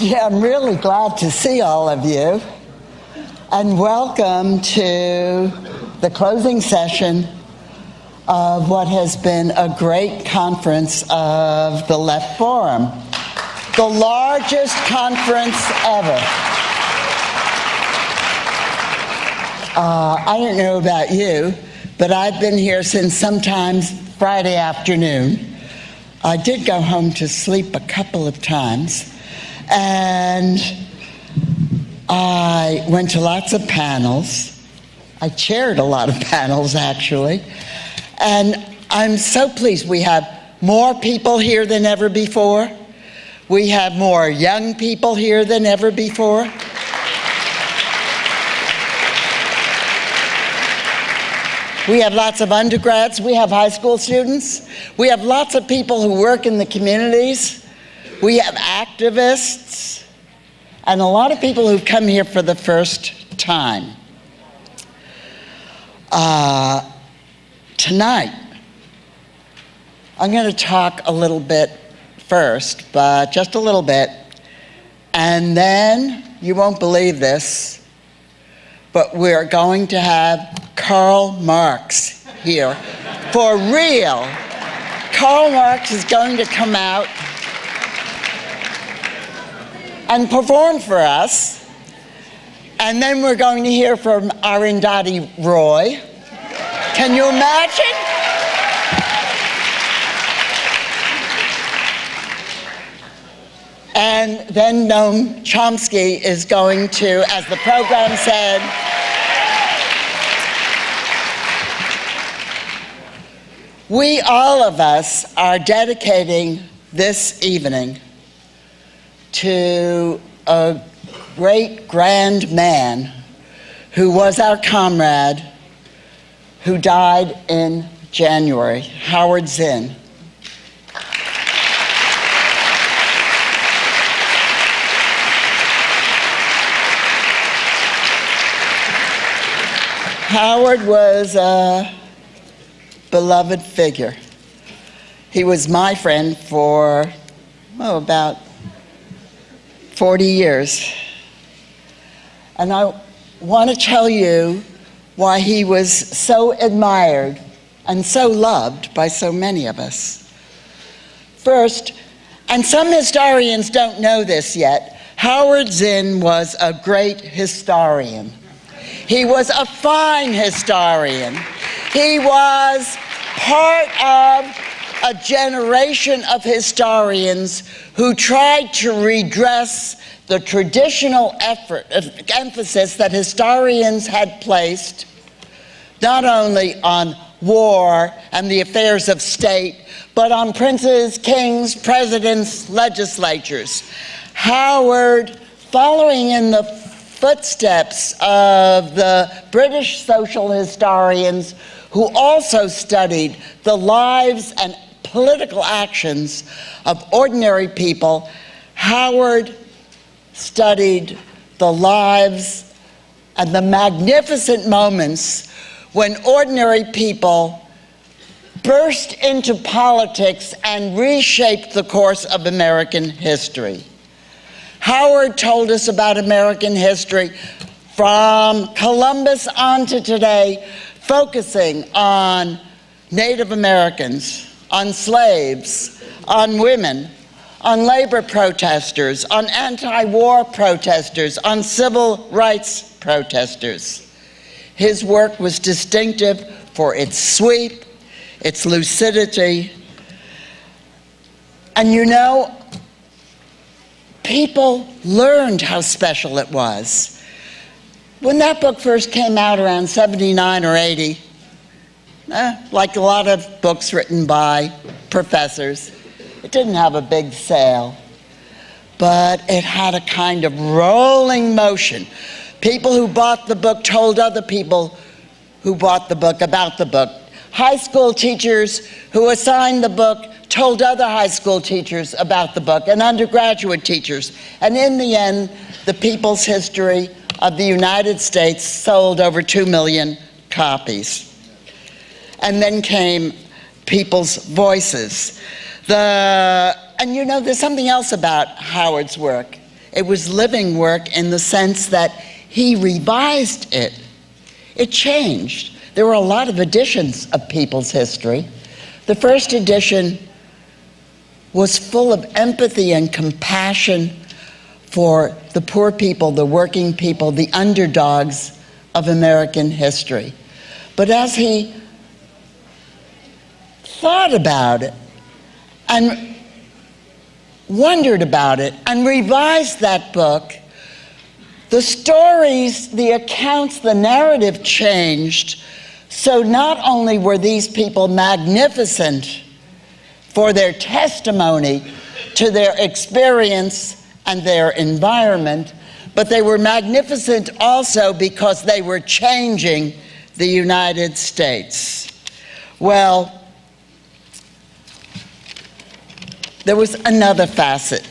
Yeah, I'm really glad to see all of you. And welcome to the closing session of what has been a great conference of the Left Forum, the largest conference ever. I don't know about you, but I've been here since sometimes Friday afternoon. I did go home to sleep a couple of times, and I went to lots of panels. I chaired a lot of panels, actually. And I'm so pleased. We have more people here than ever before. We have more young people here than ever before. We have lots of undergrads. We have high school students. We have lots of people who work in the communities. We have activists. And a lot of people who've come here for the first time. Tonight, I'm going to talk a little bit first, but just a little bit. And then, you won't believe this, but we're going to have Karl Marx here for real. Karl Marx is going to come out and perform for us. And then we're going to hear from Arundhati Roy. Can you imagine? And then Noam Chomsky is going to, as the program said, we, all of us, are dedicating this evening to a great, grand man who was our comrade, who died in January, Howard Zinn. Howard was a beloved figure. He was my friend for, about 40 years. And I want to tell you why he was so admired and so loved by so many of us. First, and some historians don't know this yet, Howard Zinn was a great historian. He was a fine historian. He was part of a generation of historians who tried to redress the traditional emphasis that historians had placed not only on war and the affairs of state, but on princes, kings, presidents, legislatures. Howard, following in the footsteps of the British social historians who also studied the lives and political actions of ordinary people, Howard studied the lives and the magnificent moments when ordinary people burst into politics and reshaped the course of American history. Howard told us about American history from Columbus on to today, focusing on Native Americans, on slaves, on women, on labor protesters, on anti-war protesters, on civil rights protesters. His work was distinctive for its sweep, its lucidity, and you know, people learned how special it was. When that book first came out around 79 or 80, like a lot of books written by professors, it didn't have a big sale, but it had a kind of rolling motion. People who bought the book told other people who bought the book about the book. High school teachers who assigned the book told other high school teachers about the book, and undergraduate teachers. And in the end, the People's History of the United States sold over 2 million copies. And then came People's Voices. And you know, there's something else about Howard's work. It was living work in the sense that he revised it. It changed. There were a lot of editions of People's History. The first edition was full of empathy and compassion for the poor people, the working people, the underdogs of American history. But as he thought about it and wondered about it and revised that book, the stories, the accounts, the narrative changed. So not only were these people magnificent for their testimony to their experience and their environment, but they were magnificent also because they were changing the United States. Well, there was another facet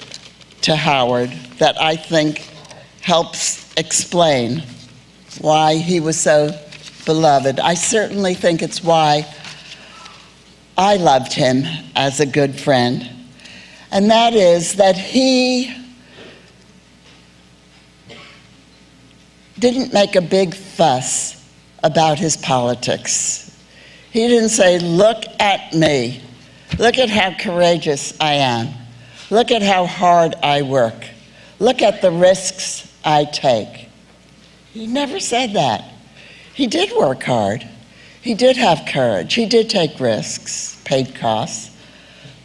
to Howard that I think helps explain why he was so beloved. I certainly think it's why I loved him as a good friend, and that is that he didn't make a big fuss about his politics. He didn't say, "Look at me. Look at how courageous I am. Look at how hard I work. Look at the risks I take." He never said that. He did work hard. He did have courage. He did take risks, paid costs,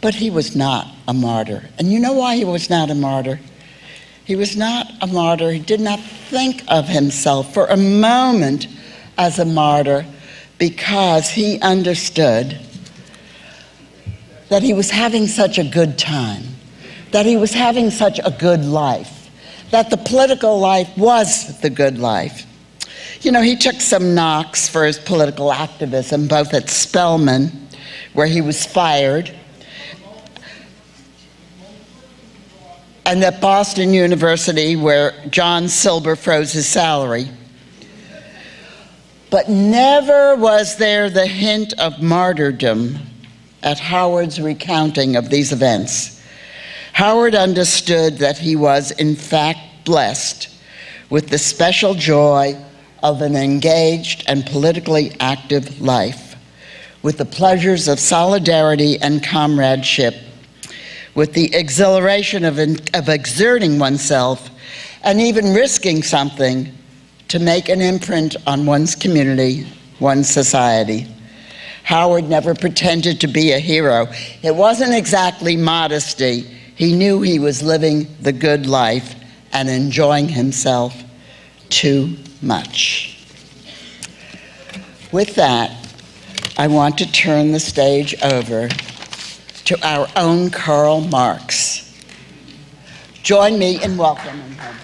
but he was not a martyr. And you know why he was not a martyr? He was not a martyr. He did not think of himself for a moment as a martyr because he understood that he was having such a good time, that he was having such a good life, that the political life was the good life. You know, he took some knocks for his political activism, both at Spelman, where he was fired, and at Boston University, where John Silber froze his salary. But never was there the hint of martyrdom at Howard's recounting of these events. Howard understood that he was, in fact, blessed with the special joy of an engaged and politically active life, with the pleasures of solidarity and comradeship, with the exhilaration of exerting oneself and even risking something to make an imprint on one's community, one's society. Howard never pretended to be a hero. It wasn't exactly modesty. He knew he was living the good life and enjoying himself too much. With that, I want to turn the stage over to our own Karl Marx. Join me in welcoming him.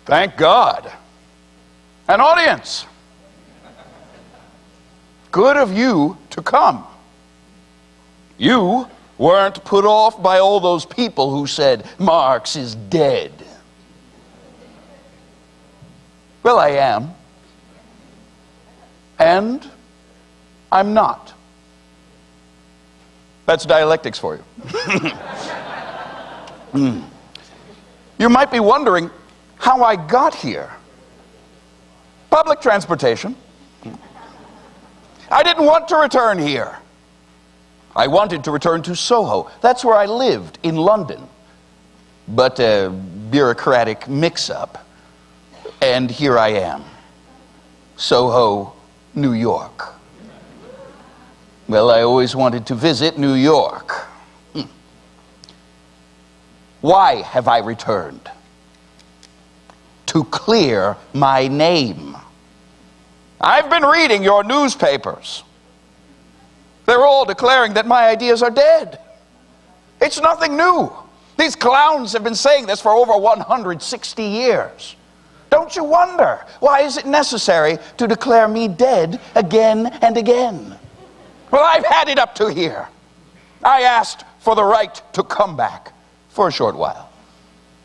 Thank God. An audience. Good of you to come. You weren't put off by all those people who said Marx is dead. Well, I am. And I'm not. That's dialectics for you. You might be wondering how I got here. Public transportation. I didn't want to return here. I wanted to return to Soho. That's where I lived in London. But a bureaucratic mix-up. And here I am. Soho, New York. Well, I always wanted to visit New York. Why have I returned? To clear my name. I've been reading your newspapers. They're all declaring that my ideas are dead. It's nothing new. These clowns have been saying this for over 160 years. Don't you wonder, why is it necessary to declare me dead again and again? Well, I've had it up to here. I asked for the right to come back for a short while.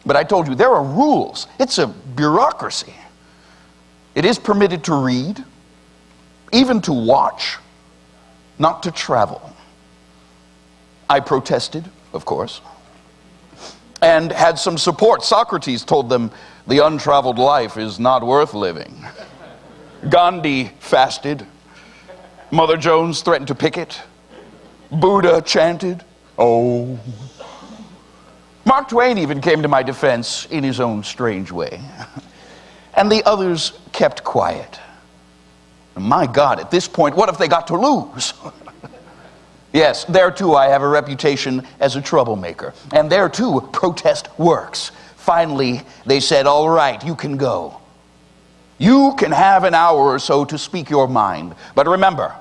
But I told you, there are rules. It's a bureaucracy. It is permitted to read, even to watch, not to travel. I protested, of course, and had some support. Socrates told them the untraveled life is not worth living. Gandhi fasted. Mother Jones threatened to picket. Buddha chanted, "Oh." Mark Twain even came to my defense in his own strange way. And the others kept quiet. My God, at this point, what if they got to lose? Yes, there too I have a reputation as a troublemaker. And there too, protest works. Finally, they said, all right, you can go. You can have an hour or so to speak your mind. But remember,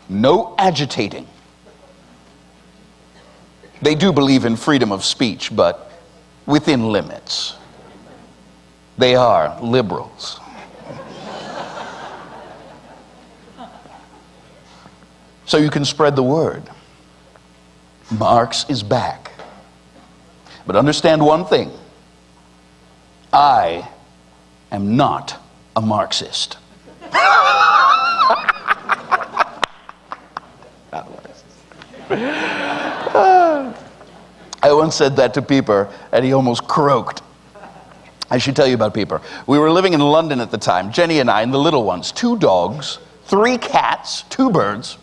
no agitating. They do believe in freedom of speech, but within limits. They are liberals. So you can spread the word. Marx is back. But understand one thing. I am not a Marxist. I once said that to Pieper, and he almost croaked. I should tell you about Pieper. We were living in London at the time, Jenny and I, and the little ones, 2 dogs, 3 cats, 2 birds,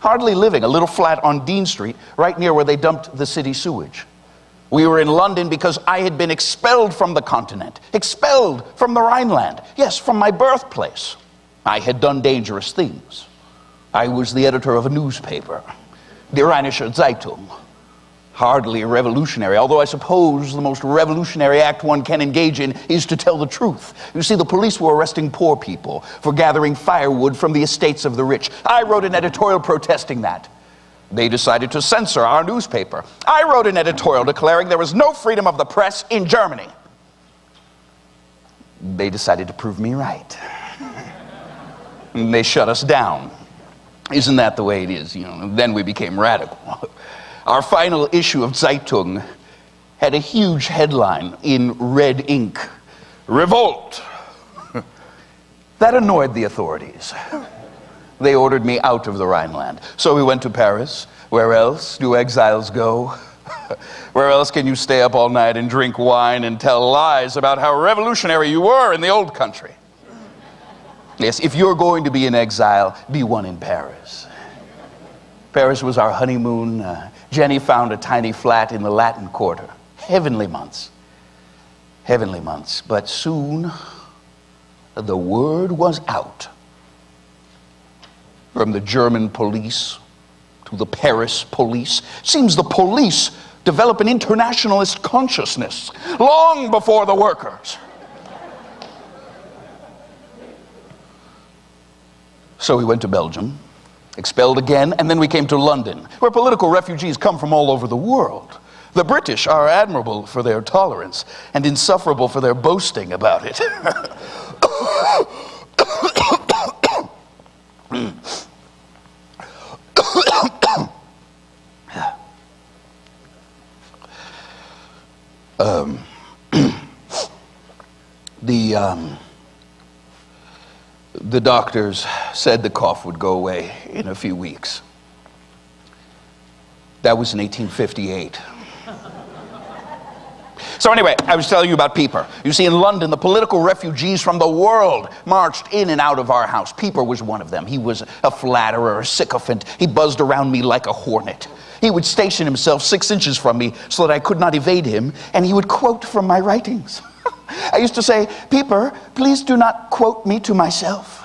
hardly living, a little flat on Dean Street, right near where they dumped the city sewage. We were in London because I had been expelled from the continent, expelled from the Rhineland, yes, from my birthplace. I had done dangerous things. I was the editor of a newspaper, Die Rheinische Zeitung. Hardly revolutionary, although I suppose the most revolutionary act one can engage in is to tell the truth. You see, the police were arresting poor people for gathering firewood from the estates of the rich. I wrote an editorial protesting that. They decided to censor our newspaper. I wrote an editorial declaring there was no freedom of the press in Germany. They decided to prove me right. And they shut us down. Isn't that the way it is? You know, then we became radical. Our final issue of Zeitung had a huge headline in red ink, "Revolt." That annoyed the authorities. They ordered me out of the Rhineland. So we went to Paris. Where else do exiles go? Where else can you stay up all night and drink wine and tell lies about how revolutionary you were in the old country? Yes, if you're going to be in exile, be one in Paris. Paris was our honeymoon. Jenny found a tiny flat in the Latin Quarter. Heavenly months. Heavenly months. But soon, the word was out. From the German police to the Paris police. Seems the police develop an internationalist consciousness long before the workers. So we went to Belgium, expelled again, and then we came to London, where political refugees come from all over the world. The British are admirable for their tolerance and insufferable for their boasting about it. The doctors said the cough would go away in a few weeks. That was in 1858. So anyway, I was telling you about Pieper. You see, in London, the political refugees from the world marched in and out of our house. Pieper was one of them. He was a flatterer, a sycophant. He buzzed around me like a hornet. He would station himself 6 inches from me so that I could not evade him, and he would quote from my writings. I used to say, "Pieper, please do not quote me to myself."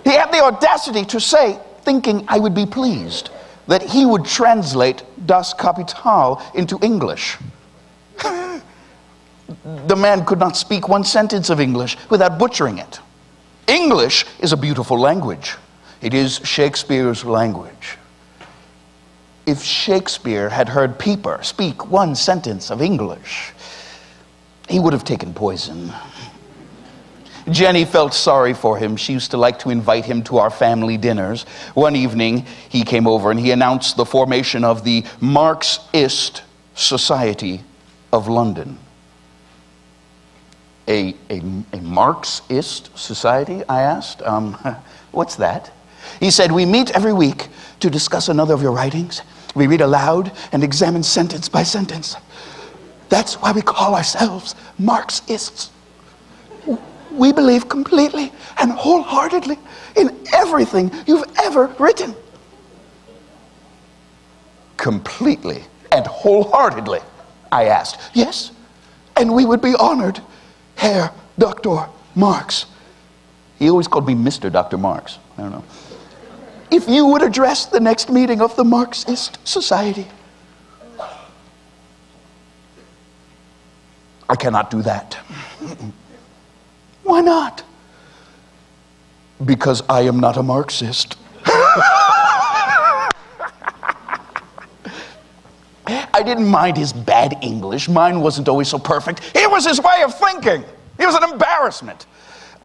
He had the audacity to say, thinking I would be pleased, that he would translate Das Kapital into English. The man could not speak 1 sentence of English without butchering it. English is a beautiful language. It is Shakespeare's language. if Shakespeare had heard Pieper speak one sentence of English, he would have taken poison. Jenny felt sorry for him. She used to like to invite him to our family dinners. One evening, he came over and he announced the formation of the Marxist Society of London. A Marxist society, I asked. What's that? He said, we meet every week to discuss another of your writings. We read aloud and examine sentence by sentence. That's why we call ourselves Marxists. We believe completely and wholeheartedly in everything you've ever written. Completely and wholeheartedly, I asked. Yes, and we would be honored, Herr Dr. Marx. He always called me Mr. Dr. Marx. I don't know. If you would address the next meeting of the Marxist Society. I cannot do that. Why not? Because I am not a Marxist. I didn't mind his bad English. Mine wasn't always so perfect. It was his way of thinking. He was an embarrassment.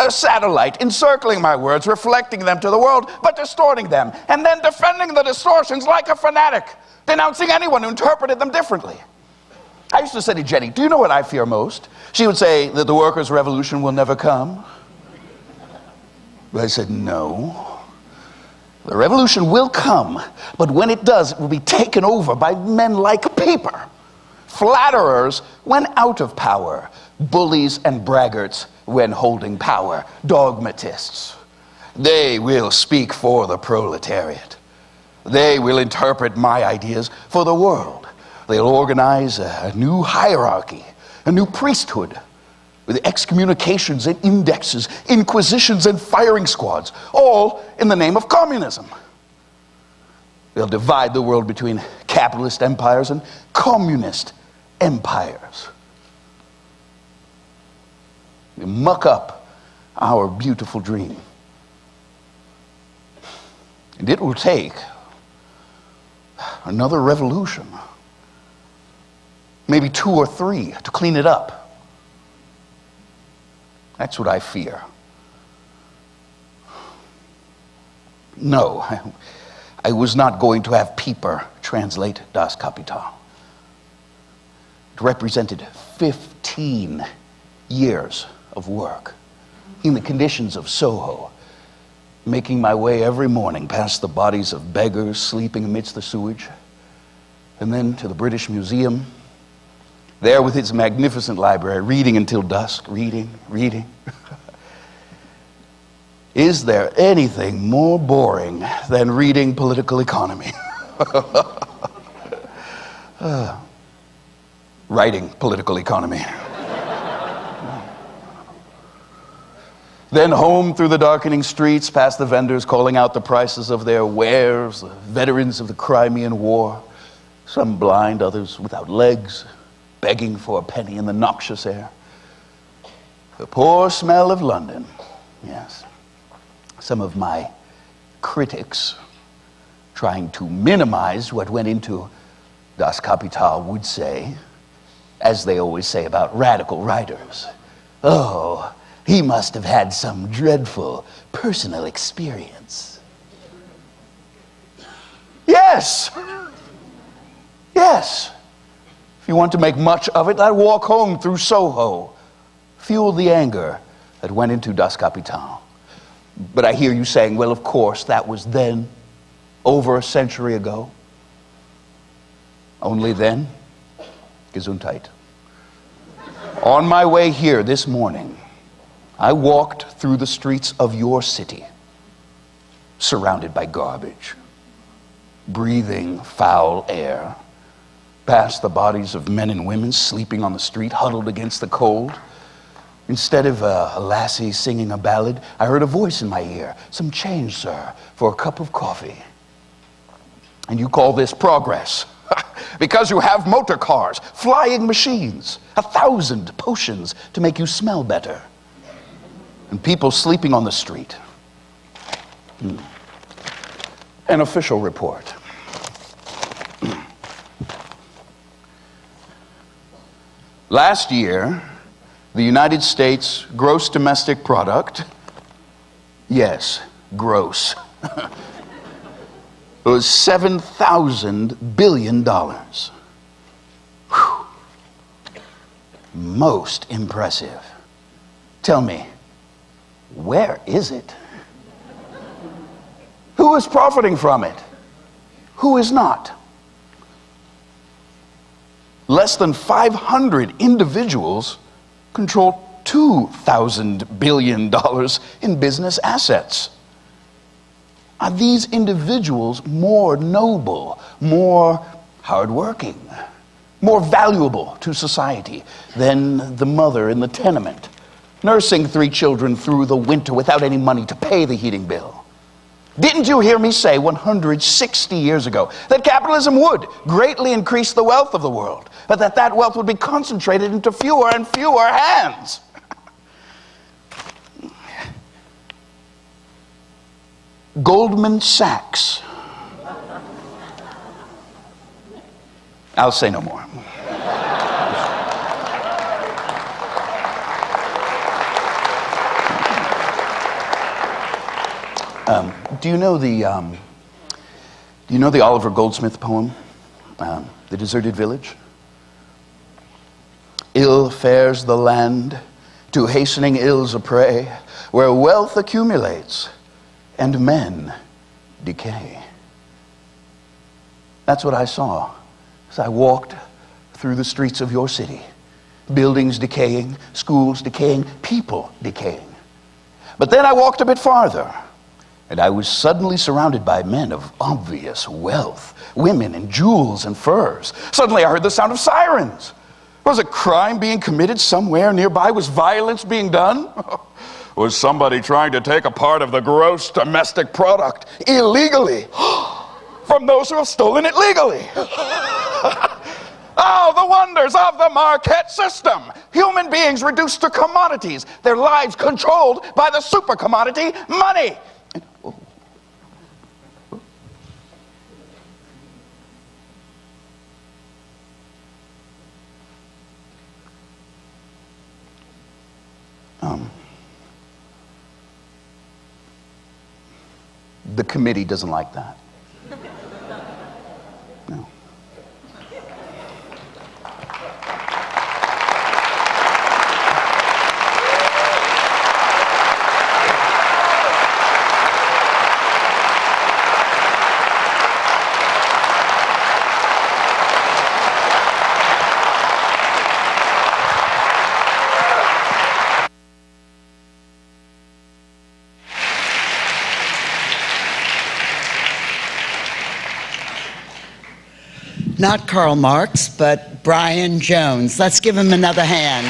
A satellite encircling my words, reflecting them to the world, but distorting them, and then defending the distortions like a fanatic, denouncing anyone who interpreted them differently. I used to say to Jenny, do you know what I fear most? She would say that the workers' revolution will never come. But I said, no. The revolution will come, but when it does, it will be taken over by men like Pieper. Flatterers when out of power, bullies and braggarts when holding power, dogmatists. They will speak for the proletariat. They will interpret my ideas for the world. They'll organize a new hierarchy, a new priesthood, with excommunications and indexes, inquisitions and firing squads, all in the name of communism. They'll divide the world between capitalist empires and communist empires. They muck up our beautiful dream. And it will take another revolution, maybe 2 or 3, to clean it up. That's what I fear. No, I was not going to have Pieper translate Das Kapital. It represented 15 years of work in the conditions of Soho, making my way every morning past the bodies of beggars sleeping amidst the sewage, and then to the British Museum, there with its magnificent library, reading until dusk, reading. Is there anything more boring than reading political economy? Writing political economy. Then home through the darkening streets, past the vendors calling out the prices of their wares, the veterans of the Crimean War, some blind, others without legs, begging for a penny in the noxious air. The poor smell of London, yes. Some of my critics, trying to minimize what went into Das Kapital, would say, as they always say about radical writers, oh, he must have had some dreadful personal experience. Yes. If you want to make much of it, I walk home through Soho, fuel the anger that went into Das Kapital. But I hear you saying, well, of course, that was then, over a century ago. Only then? Gesundheit. On my way here this morning, I walked through the streets of your city, surrounded by garbage, breathing foul air, past the bodies of men and women sleeping on the street, huddled against the cold. Instead of a lassie singing a ballad, I heard a voice in my ear. Some change, sir, for a cup of coffee. And you call this progress? Because you have motor cars, flying machines, 1,000 potions to make you smell better, and people sleeping on the street. An official report. Last year, the United States gross domestic product, yes, gross, it was $7,000 billion. Whew. Most impressive. Tell me, where is it? Who is profiting from it? Who is not? Less than 500 individuals control $2,000 billion in business assets. Are these individuals more noble, more hardworking, more valuable to society than the mother in the tenement, nursing 3 children through the winter without any money to pay the heating bill? Didn't you hear me say 160 years ago that capitalism would greatly increase the wealth of the world, but that wealth would be concentrated into fewer and fewer hands? Goldman Sachs. I'll say no more. Do you know the Oliver Goldsmith poem, The Deserted Village? Ill fares the land, to hastening ills a prey, where wealth accumulates and men decay. That's what I saw as I walked through the streets of your city. Buildings decaying, schools decaying, people decaying. But then I walked a bit farther, and I was suddenly surrounded by men of obvious wealth, women in jewels and furs. Suddenly I heard the sound of sirens. Was a crime being committed somewhere nearby? Was violence being done? Was somebody trying to take a part of the gross domestic product illegally from those who have stolen it legally? Oh, the wonders of the market system. Human beings reduced to commodities, their lives controlled by the super commodity money. The committee doesn't like that. No. Not Karl Marx, but Brian Jones. Let's give him another hand.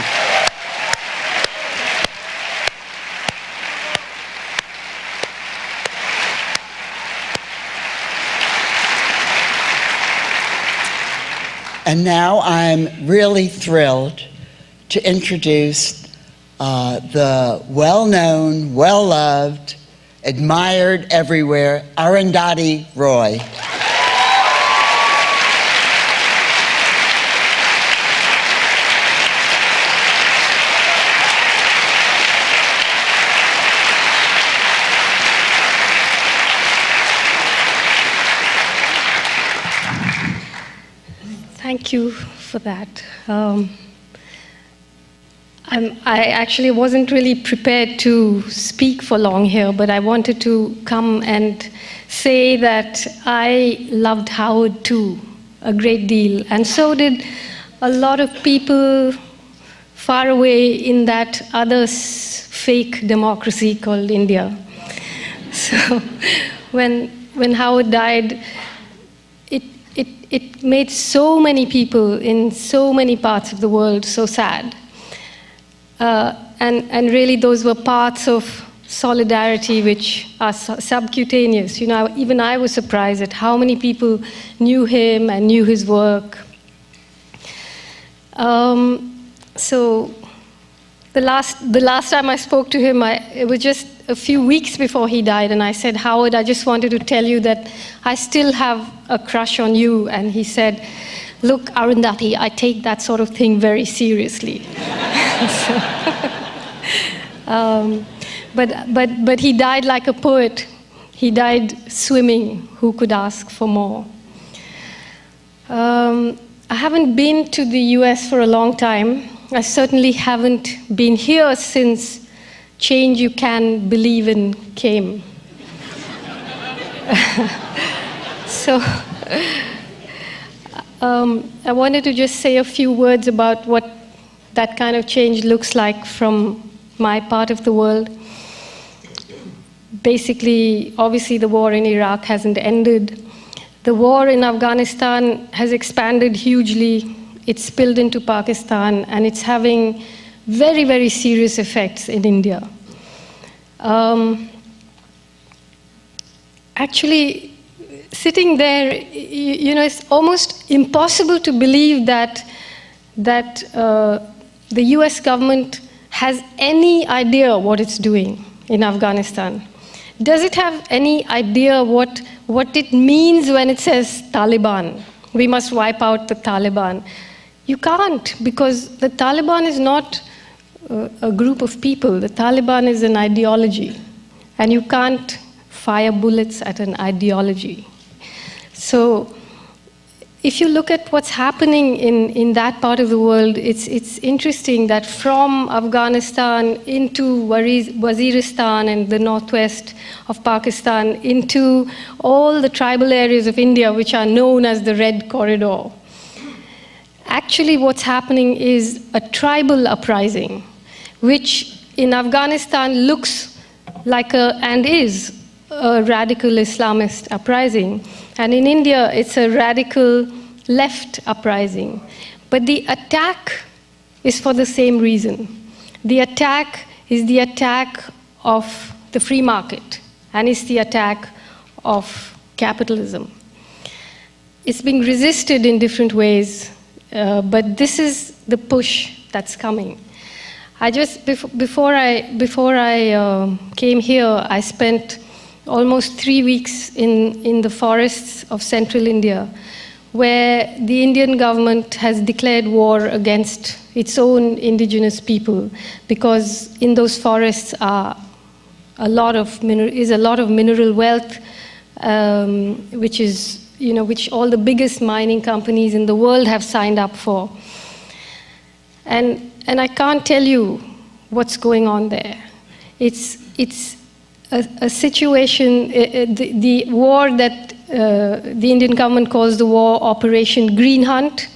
And now I'm really thrilled to introduce the well-known, well-loved, admired everywhere, Arundhati Roy. Thank you for that. I actually wasn't really prepared to speak for long here, but I wanted to come and say that I loved Howard too, a great deal. And so did a lot of people far away in that other fake democracy called India. So when Howard died, it made so many people in so many parts of the world so sad. And really those were parts of solidarity which are subcutaneous. You know, even I was surprised at how many people knew him and knew his work. So the last time I spoke to him, it was just a few weeks before he died, and I said, Howard, I just wanted to tell you that I still have a crush on you. And he said, Look, Arundhati, I take that sort of thing very seriously. But he died like a poet. He died swimming. Who could ask for more? I haven't been to the US for a long time. I certainly haven't been here since Change You Can Believe In came. So I wanted to just say a few words about what that kind of change looks like from my part of the world. Basically, obviously, the war in Iraq hasn't ended. The war in Afghanistan has expanded hugely. It's spilled into Pakistan, and it's having very, very serious effects in India. Actually, sitting there, it's almost impossible to believe that the US government has any idea what it's doing in Afghanistan. Does it have any idea what it means when it says Taliban? We must wipe out the Taliban. You can't, because the Taliban is not a group of people. The Taliban is an ideology, and you can't fire bullets at an ideology. So if you look at what's happening in that part of the world, it's interesting that from Afghanistan into Waziristan and the northwest of Pakistan, into all the tribal areas of India, which are known as the Red Corridor. Actually, what's happening is a tribal uprising, which in Afghanistan looks like and is a radical Islamist uprising. And in India, it's a radical left uprising. But the attack is for the same reason. The attack is the attack of the free market, and it's the attack of capitalism. It's being resisted in different ways, but this is the push that's coming. Before I came here, I spent almost 3 weeks in the forests of central India, where the Indian government has declared war against its own indigenous people, because in those forests are a lot of mineral wealth, which all the biggest mining companies in the world have signed up for. And I can't tell you what's going on there. It's a situation, the war that the Indian government calls the war Operation Green Hunt,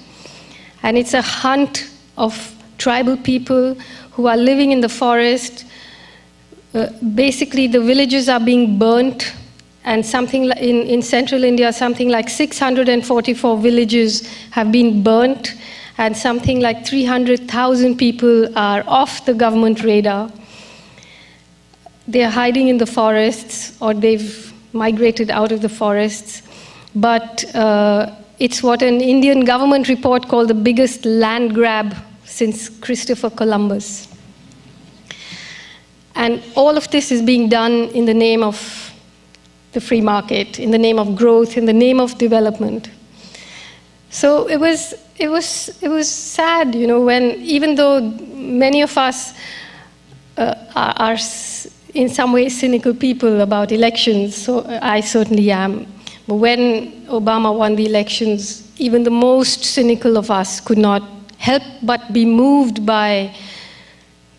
and it's a hunt of tribal people who are living in the forest. Basically, the villages are being burnt, and in central India, something like 644 villages have been burnt, and something like 300,000 people are off the government radar. They're hiding in the forests, or they've migrated out of the forests. But it's what an Indian government report called the biggest land grab since Christopher Columbus. And all of this is being done in the name of the free market, in the name of growth, in the name of development. So it was sad, when, even though many of us are in some ways cynical people about elections, so I certainly am. But when Obama won the elections, even the most cynical of us could not help but be moved by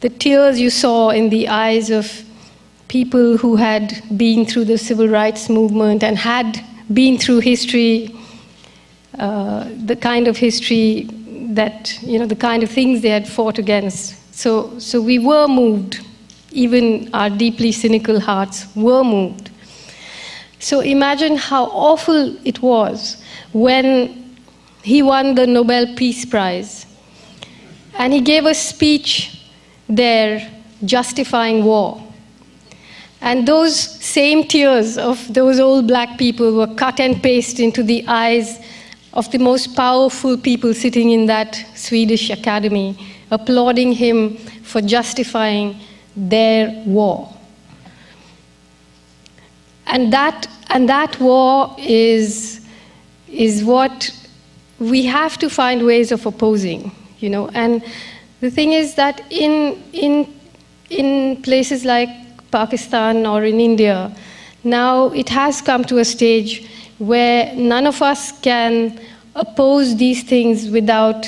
the tears you saw in the eyes of people who had been through the civil rights movement and had been through history, the kind of history that, the kind of things they had fought against. So we were moved. Even our deeply cynical hearts were moved. So imagine how awful it was when he won the Nobel Peace Prize. And he gave a speech there justifying war. And those same tears of those old black people were cut and pasted into the eyes of the most powerful people sitting in that Swedish academy, applauding him for justifying their war. And that war is what we have to find ways of opposing, you know. And the thing is that in places like Pakistan or in India, now it has come to a stage where none of us can oppose these things without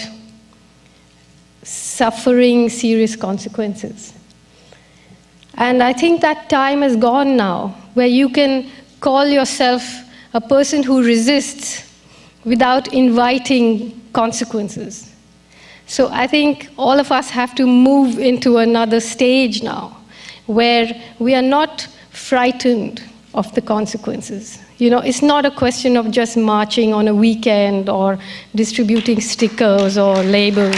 suffering serious consequences. And I think that time is gone now, where you can call yourself a person who resists without inviting consequences. So I think all of us have to move into another stage now, where we are not frightened of the consequences. You know, it's not a question of just marching on a weekend or distributing stickers or labels.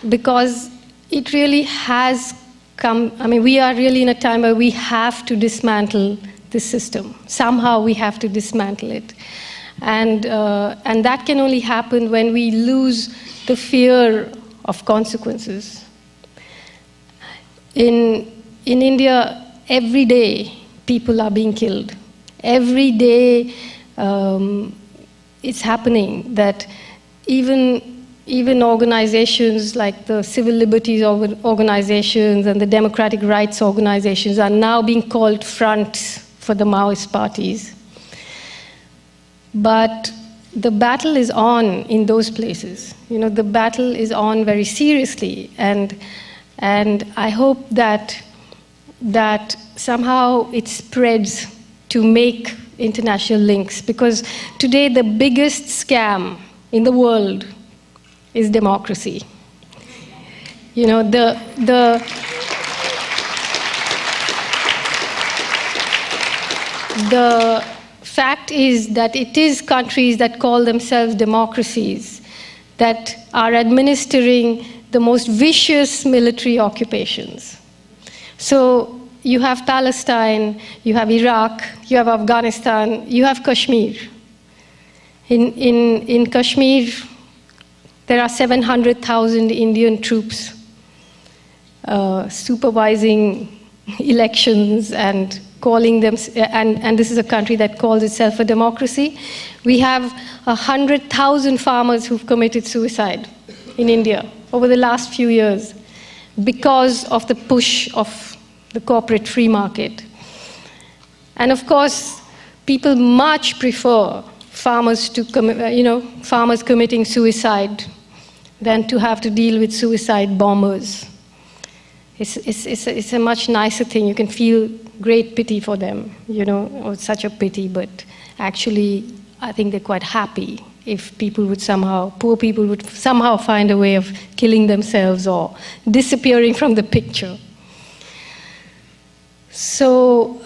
Because it really has come, I mean, we are really in a time where we have to dismantle this system. Somehow we have to dismantle it. And that can only happen when we lose the fear of consequences. In India, every day people are being killed. Every day it's happening that even organizations like the civil liberties organizations and the democratic rights organizations are now being called fronts for the Maoist parties. But the battle is on in those places. You know, the battle is on very seriously, and I hope that somehow it spreads to make international links, because today the biggest scam in the world is democracy. You know, the fact is that it is countries that call themselves democracies that are administering the most vicious military occupations. So you have Palestine, you have Iraq, you have Afghanistan, you have Kashmir. In Kashmir, there are 700,000 Indian troops supervising elections and calling them, and this is a country that calls itself a democracy. We have 100,000 farmers who've committed suicide in India over the last few years because of the push of the corporate free market. And of course, people much prefer farmers committing suicide than to have to deal with suicide bombers. It's a much nicer thing. You can feel great pity for them, you know, or such a pity, but actually I think they're quite happy if poor people would somehow find a way of killing themselves or disappearing from the picture. So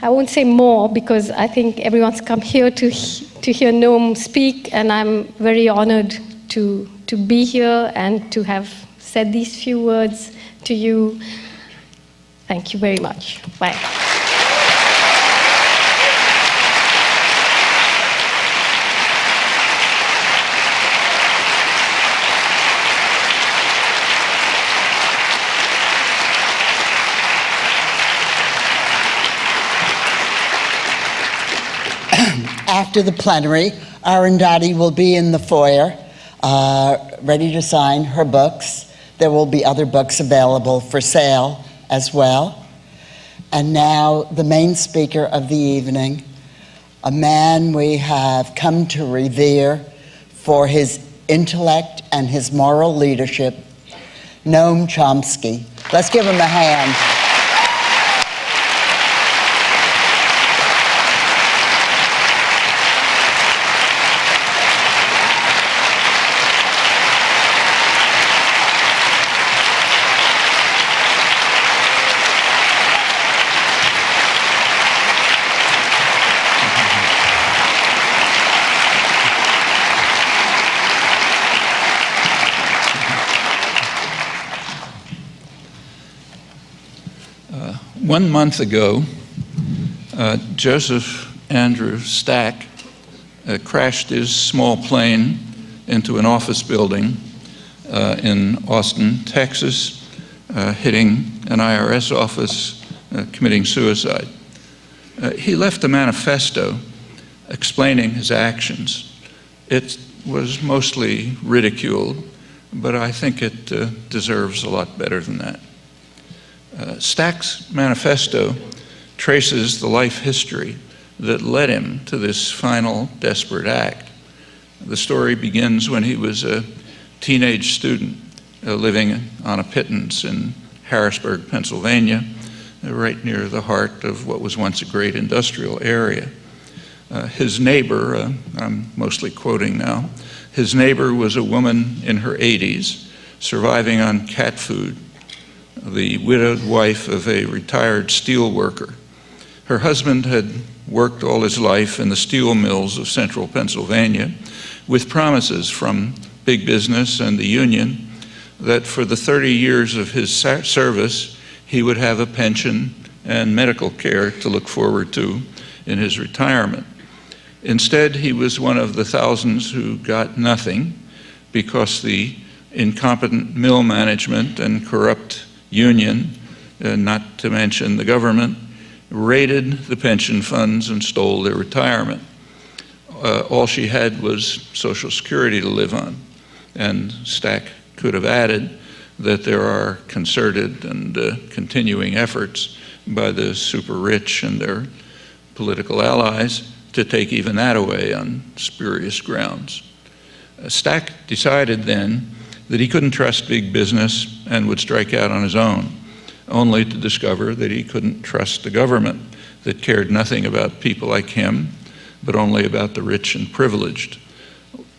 I won't say more, because I think everyone's come here to hear Noam speak, and I'm very honored to be here and to have said these few words to you. Thank you very much. Bye. After the plenary, Arundhati will be in the foyer, ready to sign her books. There will be other books available for sale as well. And now the main speaker of the evening, a man we have come to revere for his intellect and his moral leadership, Noam Chomsky. Let's give him a hand. One month ago, Joseph Andrew Stack crashed his small plane into an office building in Austin, Texas, hitting an IRS office, committing suicide. He left a manifesto explaining his actions. It was mostly ridiculed, but I think it deserves a lot better than that. Stack's manifesto traces the life history that led him to this final desperate act. The story begins when he was a teenage student living on a pittance in Harrisburg, Pennsylvania, right near the heart of what was once a great industrial area. His neighbor, I'm mostly quoting now, his neighbor was a woman in her 80s, surviving on cat food, the widowed wife of a retired steel worker. Her husband had worked all his life in the steel mills of central Pennsylvania, with promises from big business and the union that for the 30 years of his service, he would have a pension and medical care to look forward to in his retirement. Instead, he was one of the thousands who got nothing because the incompetent mill management and corrupt union, not to mention the government, raided the pension funds and stole their retirement. All she had was Social Security to live on. And Stack could have added that there are concerted and continuing efforts by the super rich and their political allies to take even that away on spurious grounds. Stack decided then that he couldn't trust big business and would strike out on his own, only to discover that he couldn't trust the government that cared nothing about people like him, but only about the rich and privileged.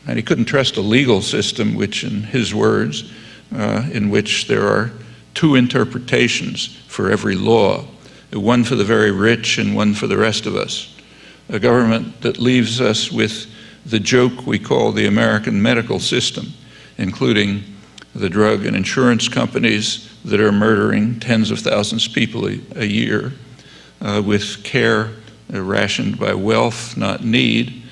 And he couldn't trust a legal system which, in his words, in which there are two interpretations for every law, one for the very rich and one for the rest of us. A government that leaves us with the joke we call the American medical system, including the drug and insurance companies that are murdering tens of thousands of people a year, with care rationed by wealth, not need,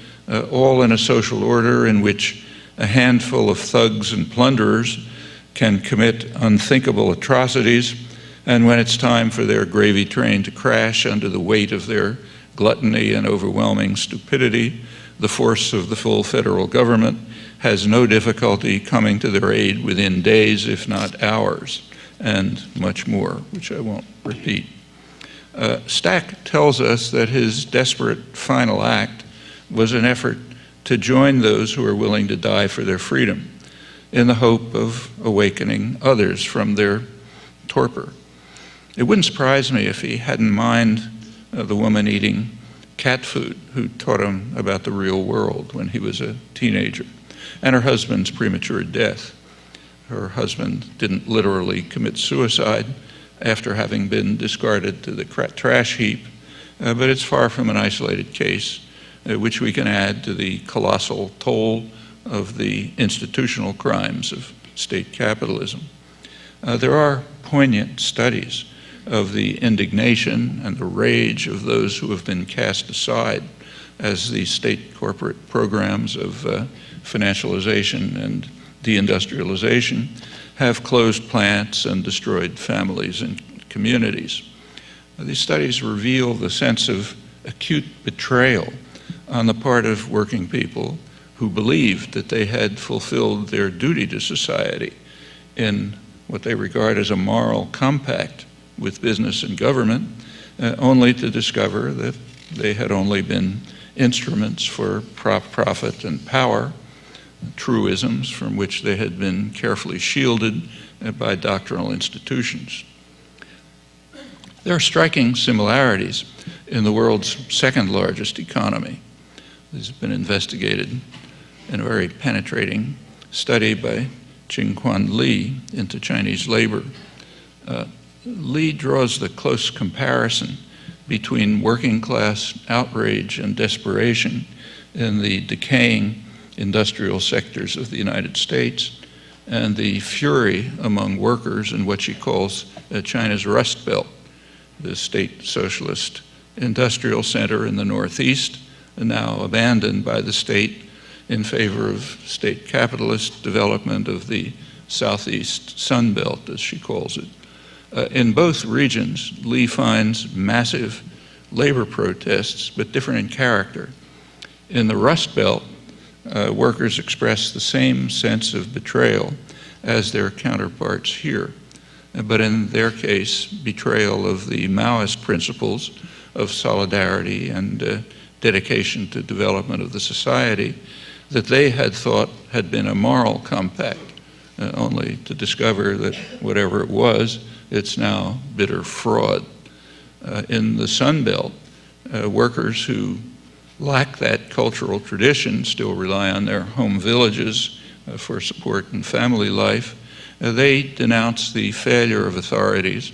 all in a social order in which a handful of thugs and plunderers can commit unthinkable atrocities, and when it's time for their gravy train to crash under the weight of their gluttony and overwhelming stupidity, the force of the full federal government has no difficulty coming to their aid within days, if not hours, and much more, which I won't repeat. Stack tells us that his desperate final act was an effort to join those who are willing to die for their freedom in the hope of awakening others from their torpor. It wouldn't surprise me if he had in mind the woman eating cat food who taught him about the real world when he was a teenager, and her husband's premature death. Her husband didn't literally commit suicide after having been discarded to the trash heap, but it's far from an isolated case, which we can add to the colossal toll of the institutional crimes of state capitalism. There are poignant studies of the indignation and the rage of those who have been cast aside as the state corporate programs of financialization and deindustrialization have closed plants and destroyed families and communities. These studies reveal the sense of acute betrayal on the part of working people who believed that they had fulfilled their duty to society in what they regard as a moral compact with business and government, only to discover that they had only been instruments for profit and power, truisms from which they had been carefully shielded by doctrinal institutions. There are striking similarities in the world's second largest economy. This has been investigated in a very penetrating study by Jingquan Li into Chinese labor. Li draws the close comparison between working class outrage and desperation in the decaying industrial sectors of the United States and the fury among workers in what she calls China's Rust Belt, the state socialist industrial center in the Northeast, now abandoned by the state in favor of state capitalist development of the Southeast Sun Belt, as she calls it. In both regions, Li finds massive labor protests, but different in character. In the Rust Belt, workers expressed the same sense of betrayal as their counterparts here, but in their case, betrayal of the Maoist principles of solidarity and dedication to development of the society that they had thought had been a moral compact, only to discover that whatever it was, it's now bitter fraud. In the Sun Belt, workers who lack that cultural tradition still rely on their home villages for support in family life. They denounce the failure of authorities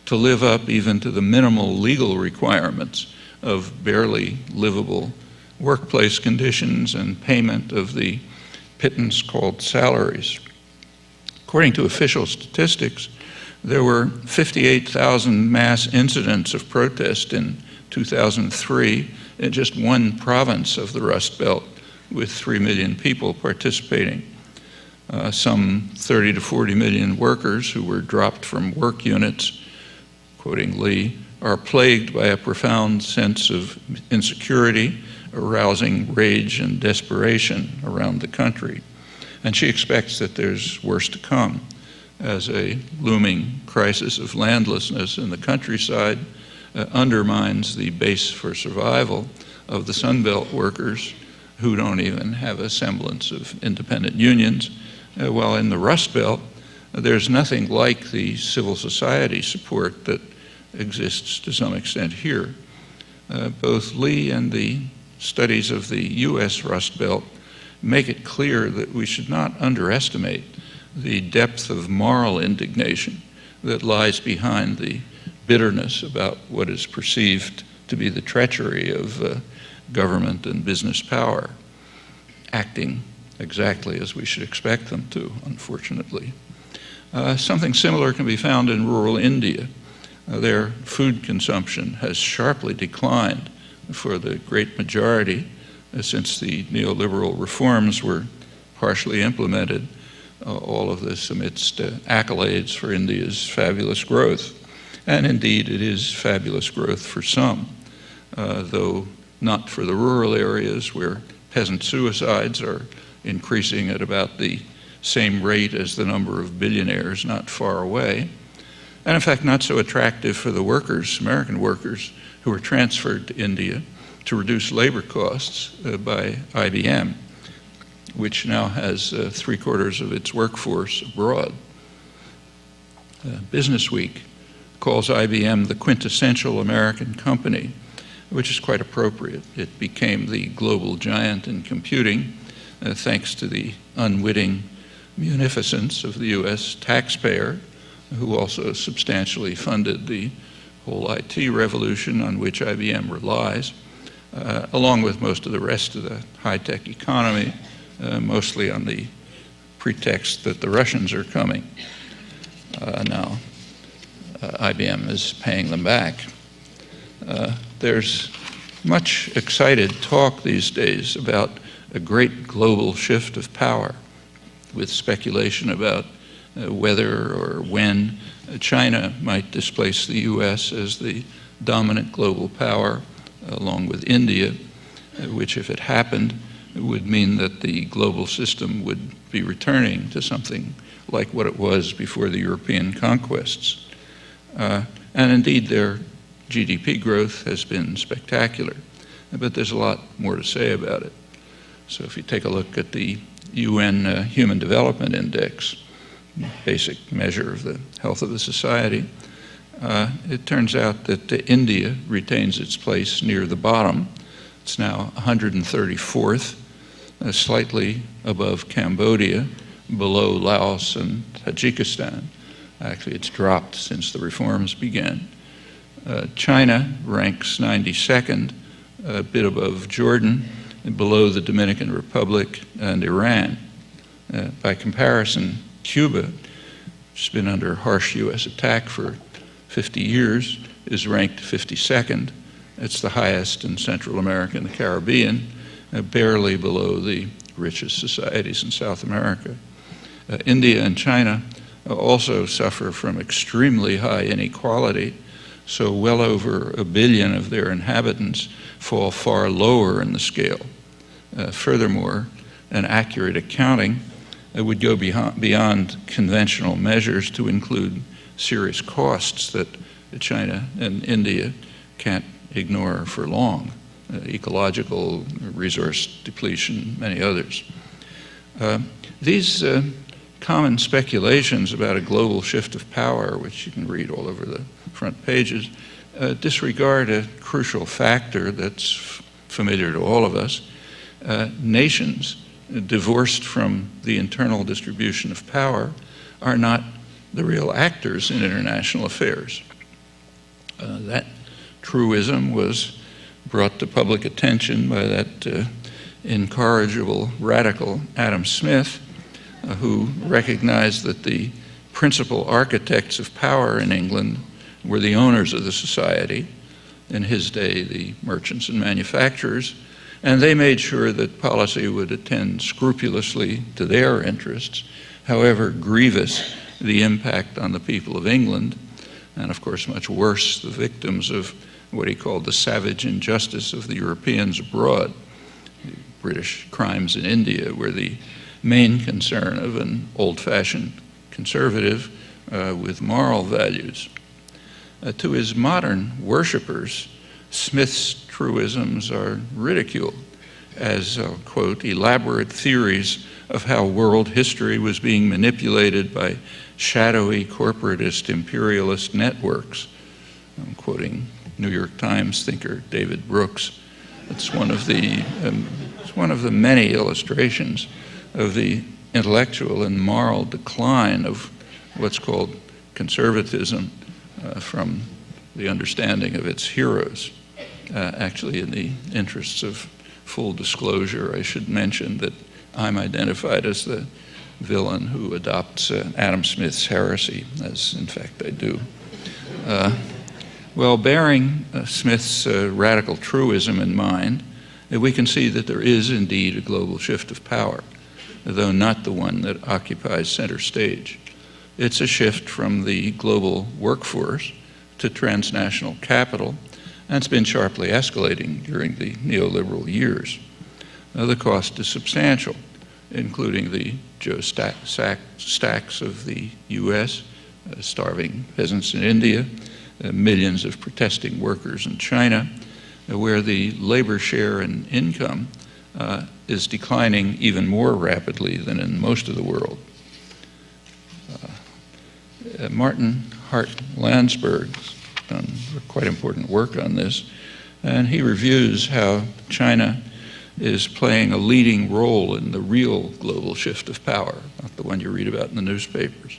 to live up even to the minimal legal requirements of barely livable workplace conditions and payment of the pittance called salaries. According to official statistics, there were 58,000 mass incidents of protest in 2003 in just one province of the Rust Belt, with 3 million people participating. Some 30 to 40 million workers who were dropped from work units, quoting Lee, are plagued by a profound sense of insecurity, arousing rage and desperation around the country. And she expects that there's worse to come, as a looming crisis of landlessness in the countryside undermines the base for survival of the Sun Belt workers who don't even have a semblance of independent unions, while in the Rust Belt, there's nothing like the civil society support that exists to some extent here. Both Lee and the studies of the US Rust Belt make it clear that we should not underestimate the depth of moral indignation that lies behind the bitterness about what is perceived to be the treachery of government and business power, acting exactly as we should expect them to, unfortunately. Something similar can be found in rural India. Their food consumption has sharply declined for the great majority since the neoliberal reforms were partially implemented. All of this amidst accolades for India's fabulous growth. And indeed, it is fabulous growth for some, though not for the rural areas where peasant suicides are increasing at about the same rate as the number of billionaires not far away. And in fact, not so attractive for the workers, American workers, who were transferred to India to reduce labor costs by IBM, which now has 3/4 of its workforce abroad. Business Week calls IBM the quintessential American company, which is quite appropriate. It became the global giant in computing thanks to the unwitting munificence of the US taxpayer, who also substantially funded the whole IT revolution on which IBM relies, along with most of the rest of the high-tech economy, mostly on the pretext that the Russians are coming. Now, IBM is paying them back. There's much excited talk these days about a great global shift of power, with speculation about whether or when China might displace the US as the dominant global power, along with India, which, if it happened, would mean that the global system would be returning to something like what it was before the European conquests. And indeed, their GDP growth has been spectacular, but there's a lot more to say about it. So if you take a look at the UN Human Development Index, basic measure of the health of the society, it turns out that India retains its place near the bottom. It's now 134th, slightly above Cambodia, below Laos and Tajikistan. Actually, it's dropped since the reforms began. China ranks 92nd, a bit above Jordan, and below the Dominican Republic and Iran. By comparison, Cuba, which has been under harsh US attack for 50 years, is ranked 52nd. It's the highest in Central America and the Caribbean, barely below the richest societies in South America. India and China also suffer from extremely high inequality, so well over 1 billion of their inhabitants fall far lower in the scale. Furthermore, an accurate accounting would go beyond conventional measures to include serious costs that China and India can't ignore for long, ecological, resource depletion, many others. These common speculations about a global shift of power, which you can read all over the front pages, disregard a crucial factor that's familiar to all of us. Nations divorced from the internal distribution of power are not the real actors in international affairs. That truism was brought to public attention by that incorrigible radical Adam Smith, who recognized that the principal architects of power in England were the owners of the society, in his day the merchants and manufacturers, and they made sure that policy would attend scrupulously to their interests, however grievous the impact on the people of England, and of course much worse, the victims of what he called the savage injustice of the Europeans abroad. The British crimes in India were the main concern of an old-fashioned conservative with moral values. To his modern worshippers, Smith's truisms are ridiculed as, quote, elaborate theories of how world history was being manipulated by shadowy corporatist imperialist networks. I'm quoting New York Times thinker David Brooks. It's one of the many illustrations of the intellectual and moral decline of what's called conservatism from the understanding of its heroes. Actually, in the interests of full disclosure, I should mention that I'm identified as the villain who adopts Adam Smith's heresy, as in fact I do. Well, bearing Smith's radical truism in mind, we can see that there is indeed a global shift of power, though not the one that occupies center stage. It's a shift from the global workforce to transnational capital, and it's been sharply escalating during the neoliberal years. The cost is substantial, including the Joe Stacks of the US, starving peasants in India, millions of protesting workers in China, where the labor share and income is declining even more rapidly than in most of the world. Martin Hart Landsberg's done quite important work on this, and he reviews how China is playing a leading role in the real global shift of power, not the one you read about in the newspapers.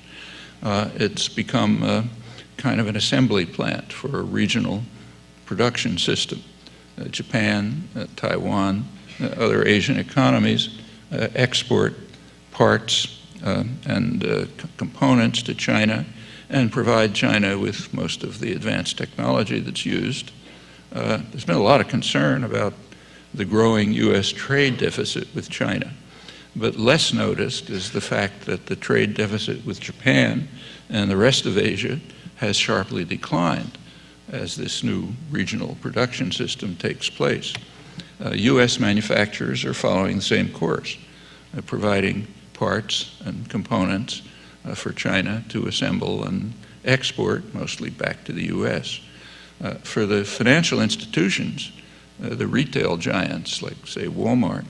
It's become kind of an assembly plant for a regional production system. Japan, Taiwan, other Asian economies export parts and components to China and provide China with most of the advanced technology that's used. There's been a lot of concern about the growing US trade deficit with China, but less noticed is the fact that the trade deficit with Japan and the rest of Asia has sharply declined as this new regional production system takes place. US manufacturers are following the same course, providing parts and components for China to assemble and export, mostly back to the US. For the financial institutions, the retail giants like, say, Walmart,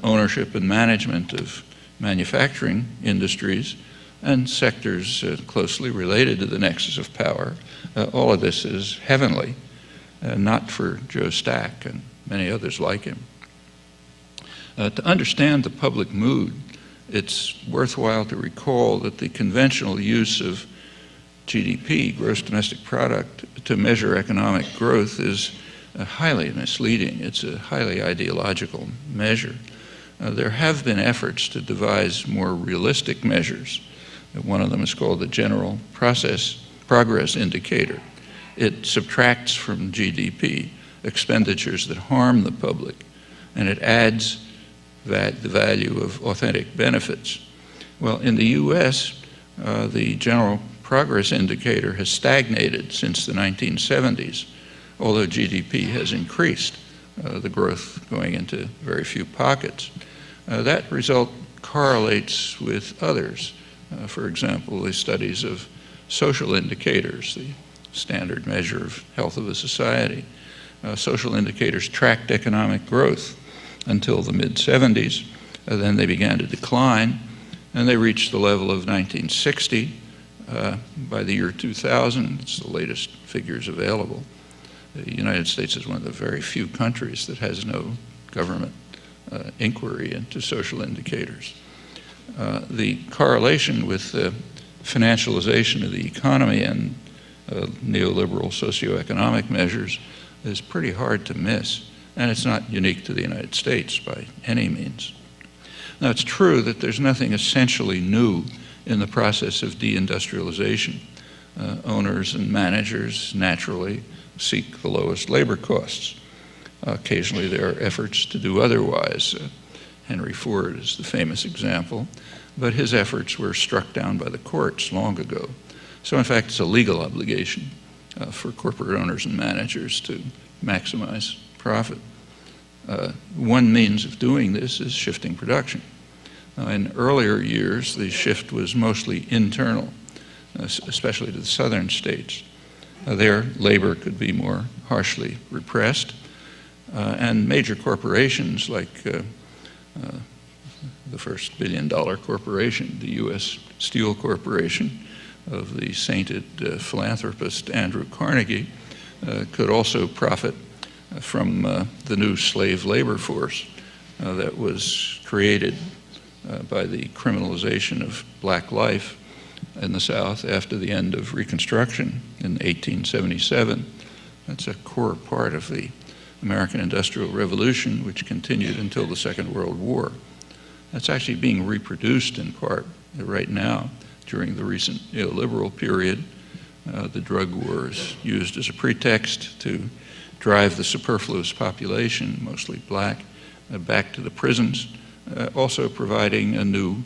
ownership and management of manufacturing industries and sectors closely related to the nexus of power, all of this is heavenly, not for Joe Stack and many others like him. To understand the public mood, it's worthwhile to recall that the conventional use of GDP, gross domestic product, to measure economic growth is highly misleading. It's a highly ideological measure. There have been efforts to devise more realistic measures. One of them is called the General Progress Indicator. It subtracts from GDP expenditures that harm the public, and it adds the value of authentic benefits. Well, in the US, the General progress indicator has stagnated since the 1970s, although GDP has increased, the growth going into very few pockets. That result correlates with others. For example, the studies of social indicators, the standard measure of health of a society. Social indicators tracked economic growth until the mid-70s. Then they began to decline, and they reached the level of 1960 by the year 2000. It's the latest figures available. The United States is one of the very few countries that has no government inquiry into social indicators. The correlation with the financialization of the economy and neoliberal socioeconomic measures is pretty hard to miss, and it's not unique to the United States by any means. Now, it's true that there's nothing essentially new in the process of deindustrialization. Owners and managers naturally seek the lowest labor costs. Occasionally there are efforts to do otherwise. Henry Ford is the famous example, but his efforts were struck down by the courts long ago. So in fact, it's a legal obligation for corporate owners and managers to maximize profit. One means of doing this is shifting production. In earlier years, the shift was mostly internal, especially to the southern states. There, labor could be more harshly repressed, and major corporations like the first billion-dollar corporation, the U.S. Steel Corporation of the sainted philanthropist Andrew Carnegie, could also profit from the new slave labor force that was created by the criminalization of black life in the South after the end of Reconstruction in 1877. That's a core part of the American Industrial Revolution, which continued until the Second World War. That's actually being reproduced in part right now during the recent neoliberal period. The drug war is used as a pretext to drive the superfluous population, mostly black, back to the prisons, also providing a new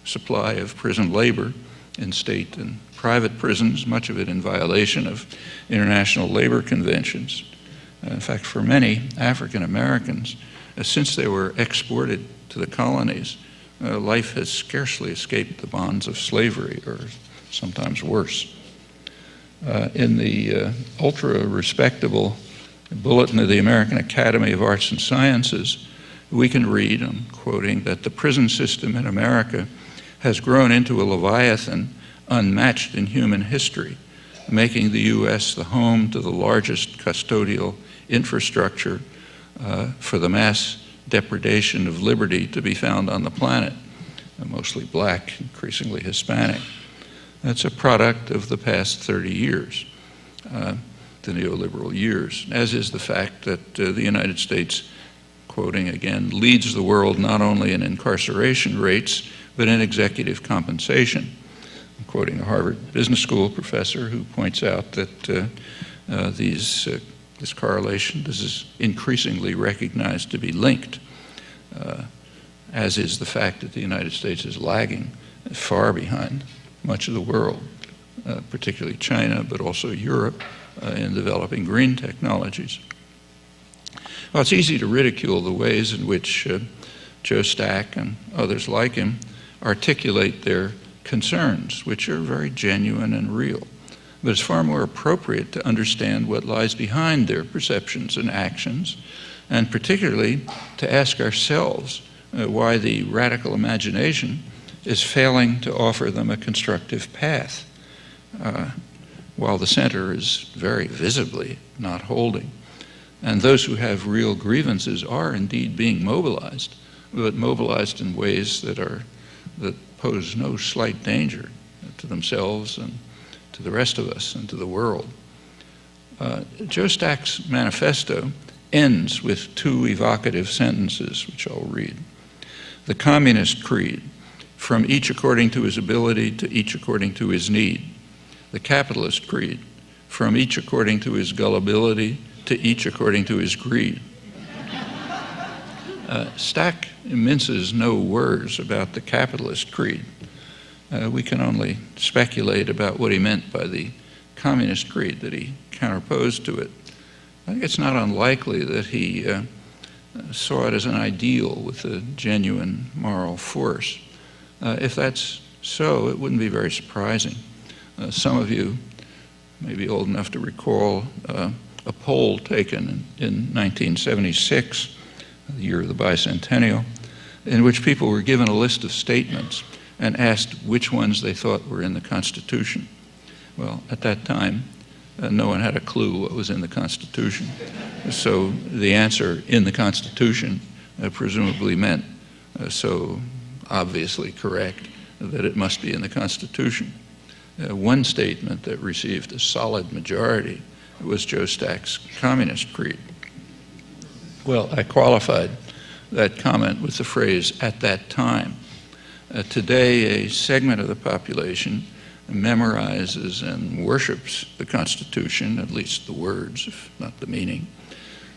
supply of prison labor in state and private prisons, much of it in violation of international labor conventions. In fact, for many African Americans, since they were exported to the colonies, life has scarcely escaped the bonds of slavery, or sometimes worse. In the ultra-respectable Bulletin of the American Academy of Arts and Sciences, we can read, I'm quoting, that the prison system in America has grown into a leviathan unmatched in human history, making the U.S. the home to the largest custodial infrastructure for the mass depredation of liberty to be found on the planet, mostly black, increasingly Hispanic. That's a product of the past 30 years, the neoliberal years, as is the fact that the United States, quoting again, leads the world not only in incarceration rates, but in executive compensation. I'm quoting a Harvard Business School professor who points out that this correlation, this is increasingly recognized to be linked, as is the fact that the United States is lagging far behind much of the world, particularly China, but also Europe, in developing green technologies. Well, it's easy to ridicule the ways in which Joe Stack and others like him articulate their concerns, which are very genuine and real. But it's far more appropriate to understand what lies behind their perceptions and actions, and particularly to ask ourselves why the radical imagination is failing to offer them a constructive path, while the center is very visibly not holding. And those who have real grievances are indeed being mobilized, but mobilized in ways that pose no slight danger to themselves and to the rest of us and to the world. Joe Stack's manifesto ends with two evocative sentences, which I'll read. The communist creed, from each according to his ability to each according to his need. The capitalist creed, from each according to his gullibility to each according to his greed. Stack minces no words about the capitalist creed. We can only speculate about what he meant by the communist creed that he counterposed to it. I think it's not unlikely that he saw it as an ideal with a genuine moral force. If that's so, it wouldn't be very surprising. Some of you may be old enough to recall a poll taken in 1976, the year of the bicentennial, in which people were given a list of statements and asked which ones they thought were in the Constitution. Well, at that time, no one had a clue what was in the Constitution. So the answer in the Constitution presumably meant so obviously correct that it must be in the Constitution. One statement that received a solid majority was Joe Stack's Communist Creed. Well, I qualified that comment with the phrase, "at that time." Today, a segment of the population memorizes and worships the Constitution, at least the words, if not the meaning.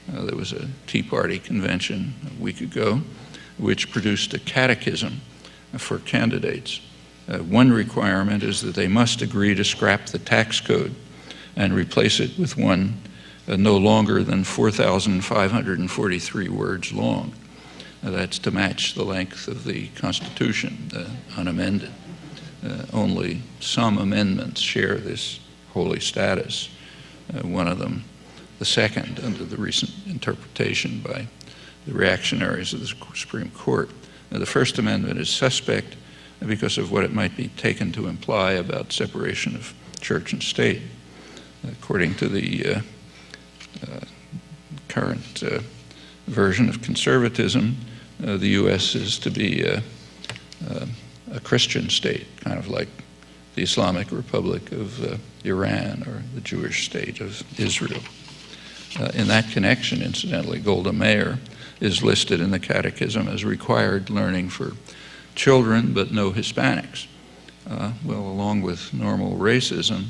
There was a Tea Party convention a week ago which produced a catechism for candidates. One requirement is that they must agree to scrap the tax code and replace it with one no longer than 4,543 words long. That's to match the length of the Constitution, unamended. Only some amendments share this holy status. One of them, the second, under the recent interpretation by the reactionaries of the Supreme Court. The First Amendment is suspect because of what it might be taken to imply about separation of church and state. According to the current version of conservatism, the U.S. is to be a Christian state, kind of like the Islamic Republic of Iran or the Jewish state of Israel. In that connection, incidentally, Golda Meir is listed in the Catechism as required learning for children, but no Hispanics. Well, along with normal racism,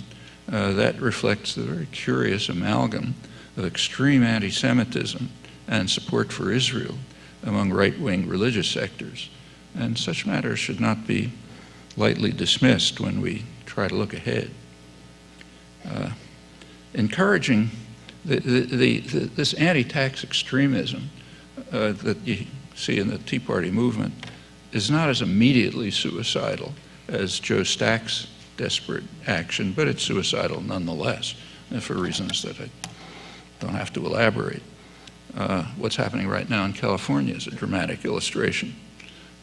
that reflects the very curious amalgam of extreme anti-Semitism and support for Israel among right-wing religious sectors. And such matters should not be lightly dismissed when we try to look ahead. Encouraging this anti-tax extremism that you see in the Tea Party movement is not as immediately suicidal as Joe Stack's desperate action, but it's suicidal nonetheless, for reasons that I don't have to elaborate. What's happening right now in California is a dramatic illustration.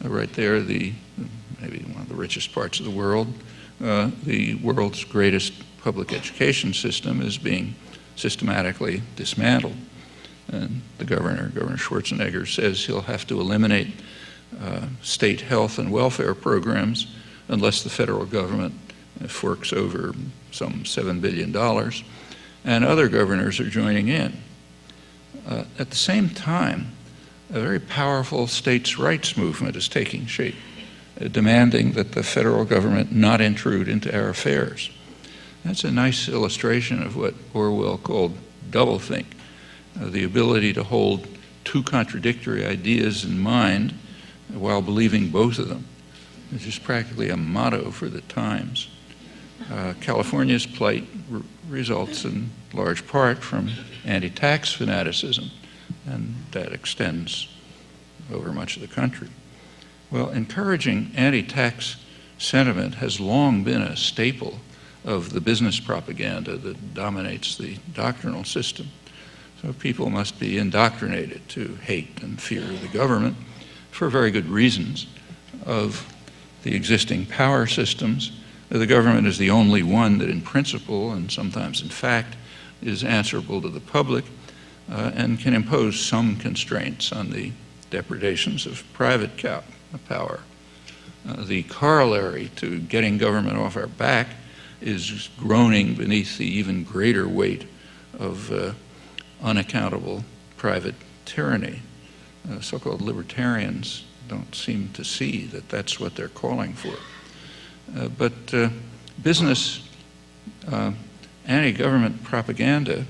Right there, maybe one of the richest parts of the world, the world's greatest public education system is being systematically dismantled. And the Governor Schwarzenegger, says he'll have to eliminate state health and welfare programs unless the federal government forks over some $7 billion. And other governors are joining in. At the same time, a very powerful states' rights movement is taking shape, demanding that the federal government not intrude into our affairs. That's a nice illustration of what Orwell called doublethink, the ability to hold two contradictory ideas in mind while believing both of them. It's just practically a motto for the times. California's plight results in large part from anti-tax fanaticism, and that extends over much of the country. Well, encouraging anti-tax sentiment has long been a staple of the business propaganda that dominates the doctrinal system. So people must be indoctrinated to hate and fear the government for very good reasons. Of the existing power systems, the government is the only one that in principle, and sometimes in fact, is answerable to the public and can impose some constraints on the depredations of private power. The corollary to getting government off our back is groaning beneath the even greater weight of unaccountable private tyranny. So-called libertarians don't seem to see that that's what they're calling for. But business anti-government propaganda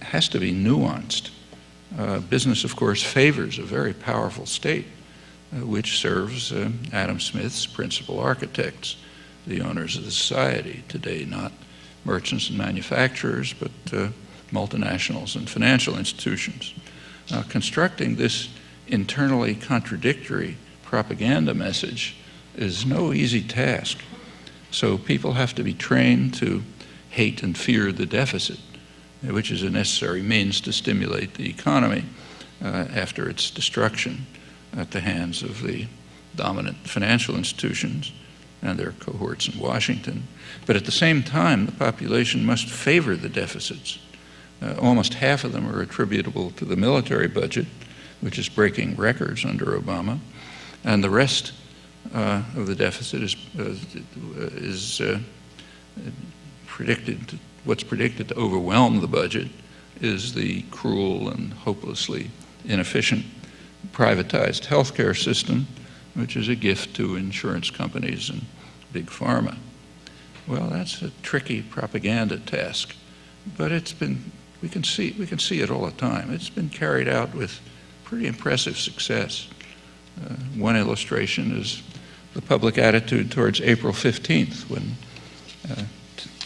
has to be nuanced. Business, of course, favors a very powerful state, which serves Adam Smith's principal architects, the owners of the society today, not merchants and manufacturers, but multinationals and financial institutions. Now, constructing this internally contradictory propaganda message is no easy task. So people have to be trained to hate and fear the deficit, which is a necessary means to stimulate the economy after its destruction at the hands of the dominant financial institutions and their cohorts in Washington. But at the same time, the population must favor the deficits. Almost half of them are attributable to the military budget, which is breaking records under Obama, and the rest of the deficit is predicted. What's predicted to overwhelm the budget is the cruel and hopelessly inefficient privatized healthcare system, which is a gift to insurance companies and big pharma. Well, that's a tricky propaganda task, but we can see it all the time. It's been carried out with pretty impressive success. One illustration is the public attitude towards April 15th when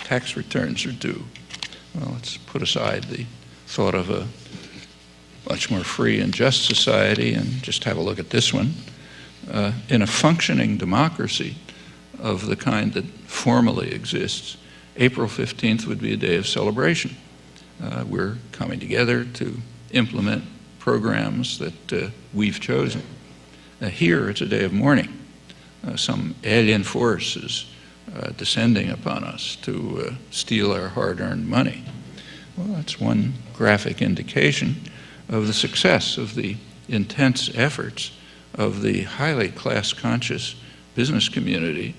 tax returns are due. Well, let's put aside the thought of a much more free and just society and just have a look at this one. In a functioning democracy of the kind that formally exists, April 15th would be a day of celebration. We're coming together to implement programs that we've chosen. Here, it's a day of mourning. Some alien force is descending upon us to steal our hard-earned money. Well, that's one graphic indication of the success of the intense efforts of the highly class-conscious business community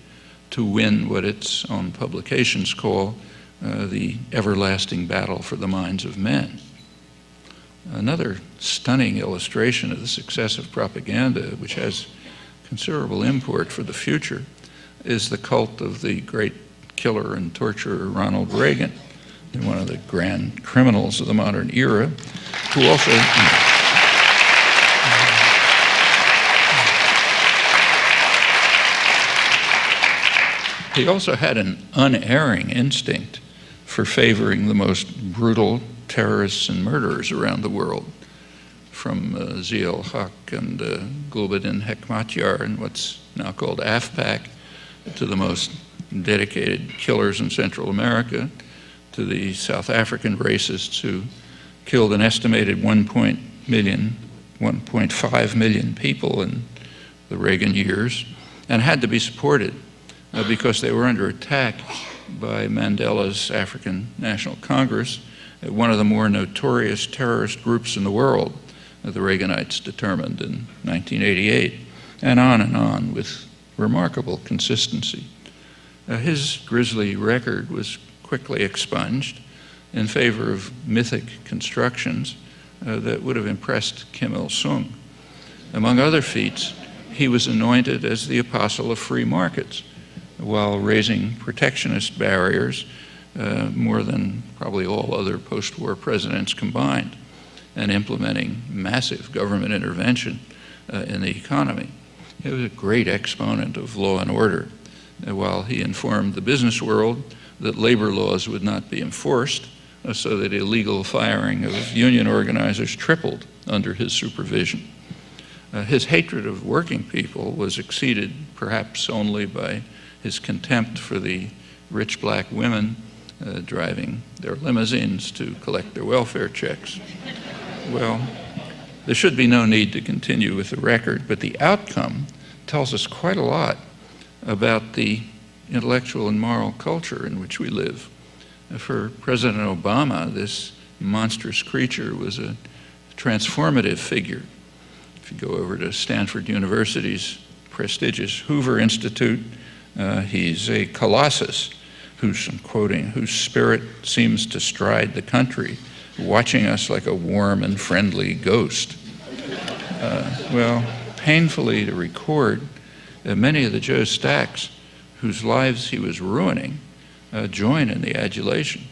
to win what its own publications call the everlasting battle for the minds of men. Another stunning illustration of the success of propaganda, which has considerable import for the future, is the cult of the great killer and torturer Ronald Reagan, one of the grand criminals of the modern era, who also he also had an unerring instinct for favoring the most brutal terrorists and murderers around the world, from Zia-ul-Haq and Gulbuddin Hekmatyar and what's now called AFPAC, to the most dedicated killers in Central America, to the South African racists who killed an estimated 1.5 million people in the Reagan years, and had to be supported because they were under attack by Mandela's African National Congress, one of the more notorious terrorist groups in the world, the Reaganites determined in 1988, and on with remarkable consistency. His grisly record was quickly expunged in favor of mythic constructions that would have impressed Kim Il-sung. Among other feats, he was anointed as the apostle of free markets, while raising protectionist barriers more than probably all other post-war presidents combined, and implementing massive government intervention in the economy. He was a great exponent of law and order, while he informed the business world that labor laws would not be enforced, so that illegal firing of union organizers tripled under his supervision. His hatred of working people was exceeded perhaps only by his contempt for the rich black women driving their limousines to collect their welfare checks. Well, there should be no need to continue with the record, but the outcome tells us quite a lot about the intellectual and moral culture in which we live. For President Obama, this monstrous creature was a transformative figure. If you go over to Stanford University's prestigious Hoover Institute, he's a colossus who's, I'm quoting, whose spirit seems to stride the country, watching us like a warm and friendly ghost. Well, painfully to record, many of the Joe Stacks whose lives he was ruining join in the adulation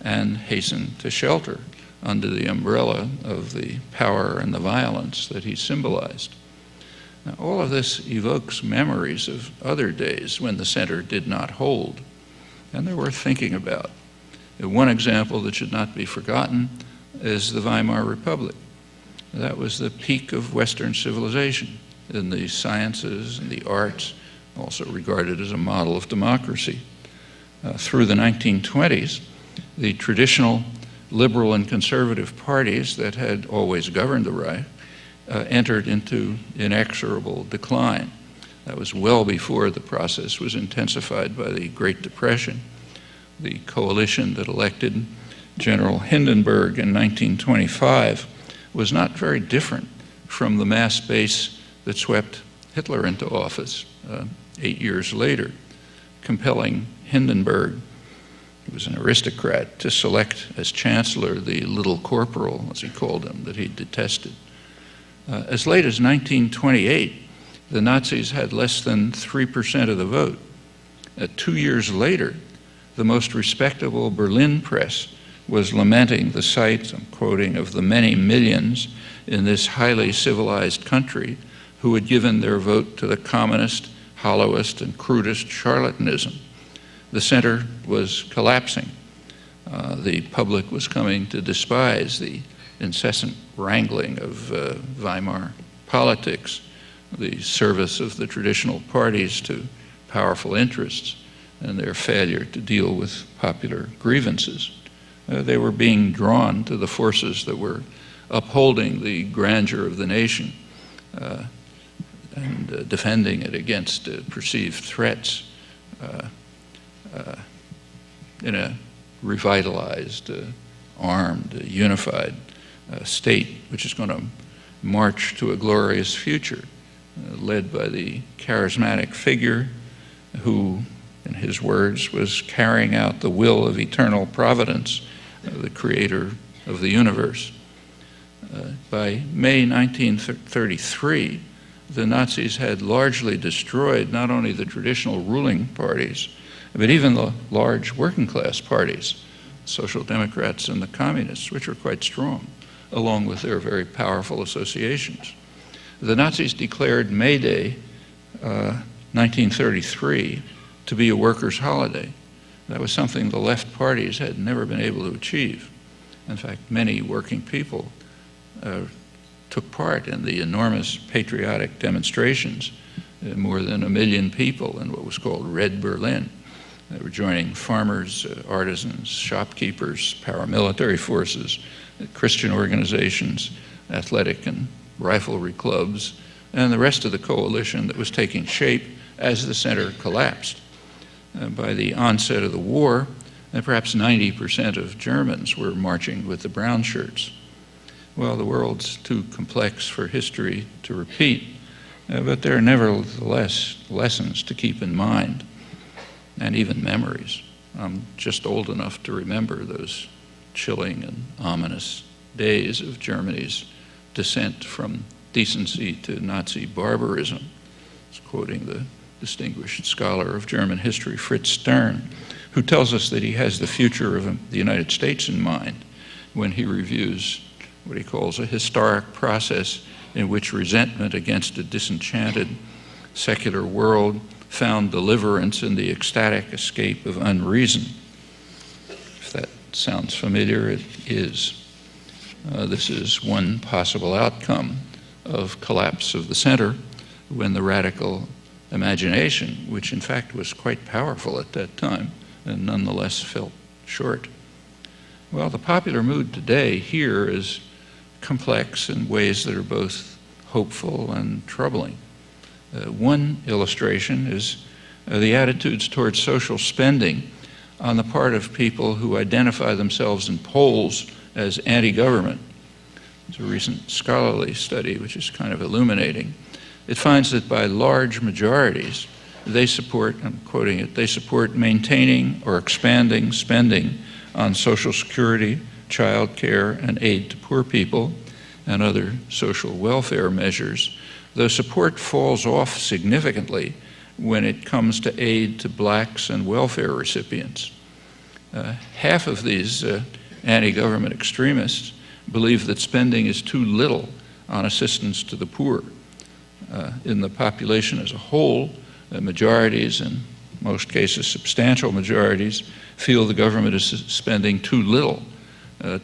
and hasten to shelter under the umbrella of the power and the violence that he symbolized. Now, all of this evokes memories of other days when the center did not hold, and they're worth thinking about. One example that should not be forgotten is the Weimar Republic. That was the peak of Western civilization in the sciences and the arts, also regarded as a model of democracy. Through the 1920s, the traditional liberal and conservative parties that had always governed the Reich entered into inexorable decline. That was well before the process was intensified by the Great Depression. The coalition that elected General Hindenburg in 1925 was not very different from the mass base that swept Hitler into office 8 years later, compelling Hindenburg, who was an aristocrat, to select as chancellor the little corporal, as he called him, that he detested. As late as 1928, the Nazis had less than 3% of the vote. 2 years later, the most respectable Berlin press was lamenting the sight, I'm quoting, of the many millions in this highly civilized country who had given their vote to the commonest, hollowest, and crudest charlatanism. The center was collapsing. The public was coming to despise the incessant wrangling of Weimar politics, the service of the traditional parties to powerful interests, and their failure to deal with popular grievances. They were being drawn to the forces that were upholding the grandeur of the nation and defending it against perceived threats in a revitalized, armed, unified state, which is going to march to a glorious future, led by the charismatic figure who, in his words, was carrying out the will of eternal providence, the creator of the universe. By May 1933, the Nazis had largely destroyed not only the traditional ruling parties, but even the large working class parties, Social Democrats and the Communists, which were quite strong, along with their very powerful associations. The Nazis declared May Day, 1933, to be a workers' holiday. That was something the left parties had never been able to achieve. In fact, many working people took part in the enormous patriotic demonstrations, more than 1 million people in what was called Red Berlin. They were joining farmers, artisans, shopkeepers, paramilitary forces, Christian organizations, athletic and riflery clubs, and the rest of the coalition that was taking shape as the center collapsed. By the onset of the war, perhaps 90% of Germans were marching with the brown shirts. Well, the world's too complex for history to repeat, but there are nevertheless lessons to keep in mind, and even memories. I'm just old enough to remember those chilling and ominous days of Germany's descent from decency to Nazi barbarism. I was quoting the distinguished scholar of German history, Fritz Stern, who tells us that he has the future of the United States in mind when he reviews what he calls a historic process in which resentment against a disenchanted secular world found deliverance in the ecstatic escape of unreason. If that sounds familiar, it is. This is one possible outcome of collapse of the center when the radical imagination, which in fact was quite powerful at that time and nonetheless fell short. Well, the popular mood today here is complex in ways that are both hopeful and troubling. One illustration is the attitudes towards social spending on the part of people who identify themselves in polls as anti-government. It's a recent scholarly study which is kind of illuminating. It finds that by large majorities, they support, I'm quoting it, they support maintaining or expanding spending on Social Security, child care, and aid to poor people, and other social welfare measures, though support falls off significantly when it comes to aid to blacks and welfare recipients. Half of these anti-government extremists believe that spending is too little on assistance to the poor. In the population as a whole, majorities, in most cases substantial majorities, feel the government is spending too little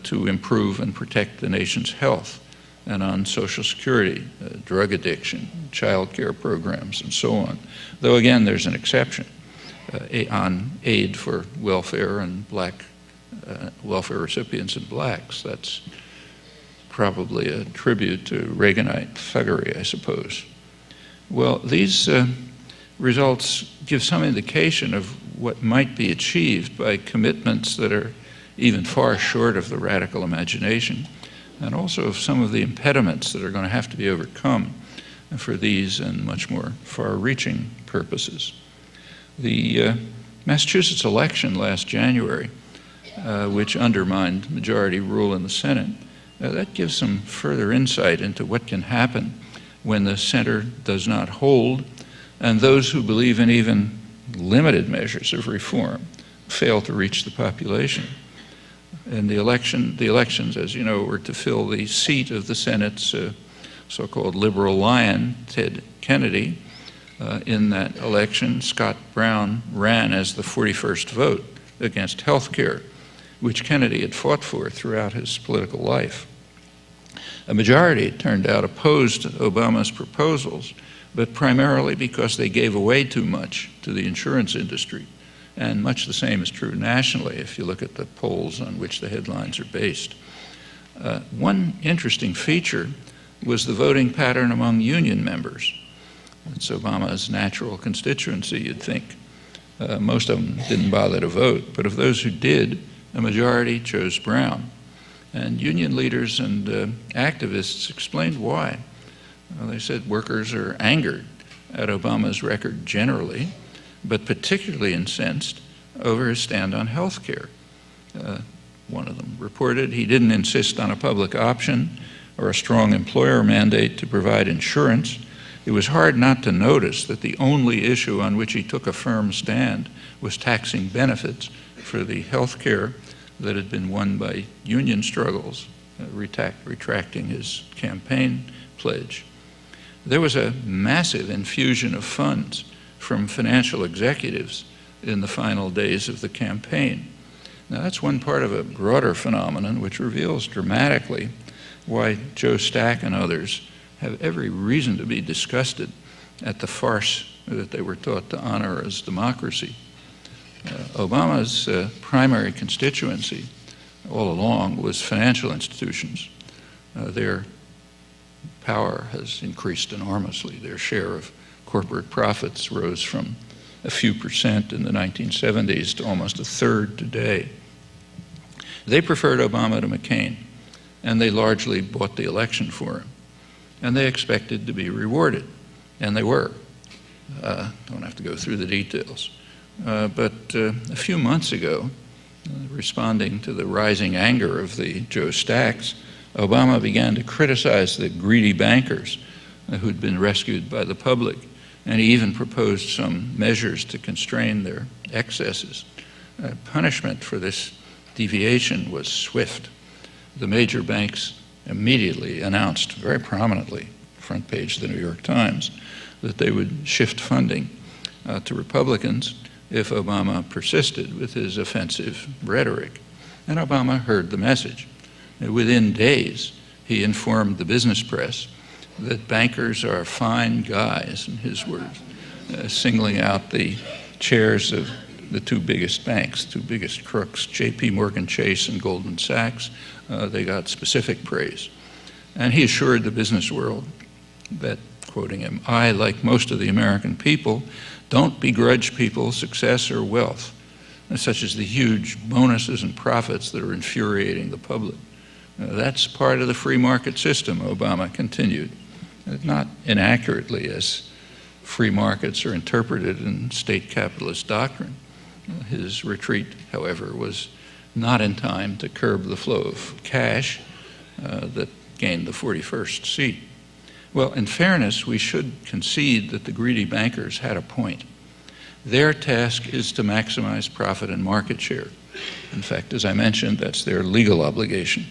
to improve and protect the nation's health, and on Social Security, drug addiction, child care programs, and so on. Though again, there's an exception on aid for welfare and welfare recipients and blacks. That's probably a tribute to Reaganite thuggery, I suppose. Well, these results give some indication of what might be achieved by commitments that are even far short of the radical imagination, and also of some of the impediments that are going to have to be overcome for these and much more far-reaching purposes. The Massachusetts election last January, which undermined majority rule in the Senate, that gives some further insight into what can happen when the center does not hold, and those who believe in even limited measures of reform fail to reach the population. And the elections, as you know, were to fill the seat of the Senate's so-called liberal lion, Ted Kennedy. In that election, Scott Brown ran as the 41st vote against health care, which Kennedy had fought for throughout his political life. A majority, it turned out, opposed Obama's proposals, but primarily because they gave away too much to the insurance industry. And much the same is true nationally if you look at the polls on which the headlines are based. One interesting feature was the voting pattern among union members. It's Obama's natural constituency, you'd think. Most of them didn't bother to vote, but of those who did, a majority chose Brown. And union leaders and activists explained why. They said workers are angered at Obama's record generally, but particularly incensed over his stand on health care. One of them reported he didn't insist on a public option or a strong employer mandate to provide insurance. It was hard not to notice that the only issue on which he took a firm stand was taxing benefits for the health care that had been won by union struggles, retracting his campaign pledge. There was a massive infusion of funds from financial executives in the final days of the campaign. Now, that's one part of a broader phenomenon which reveals dramatically why Joe Stack and others have every reason to be disgusted at the farce that they were taught to honor as democracy. Obama's primary constituency all along was financial institutions. Their power has increased enormously. Their share of corporate profits rose from a few percent in the 1970s to almost a third today. They preferred Obama to McCain, and they largely bought the election for him. And they expected to be rewarded, and they were. Don't have to go through the details. But a few months ago, responding to the rising anger of the Joe Stacks, Obama began to criticize the greedy bankers who'd been rescued by the public, and he even proposed some measures to constrain their excesses. Punishment for this deviation was swift. The major banks immediately announced very prominently, front page of the New York Times, that they would shift funding to Republicans if Obama persisted with his offensive rhetoric. And Obama heard the message. Within days, he informed the business press that bankers are fine guys, in his words, singling out the chairs of the two biggest banks, two biggest crooks, J.P. Morgan Chase and Goldman Sachs. They got specific praise. And he assured the business world that, quoting him, "I, like most of the American people, don't begrudge people success or wealth, such as the huge bonuses and profits that are infuriating the public. That's part of the free market system," Obama continued, not inaccurately as free markets are interpreted in state capitalist doctrine. His retreat, however, was not in time to curb the flow of cash that gained the 41st seat. Well, in fairness, we should concede that the greedy bankers had a point. Their task is to maximize profit and market share. In fact, as I mentioned, that's their legal obligation.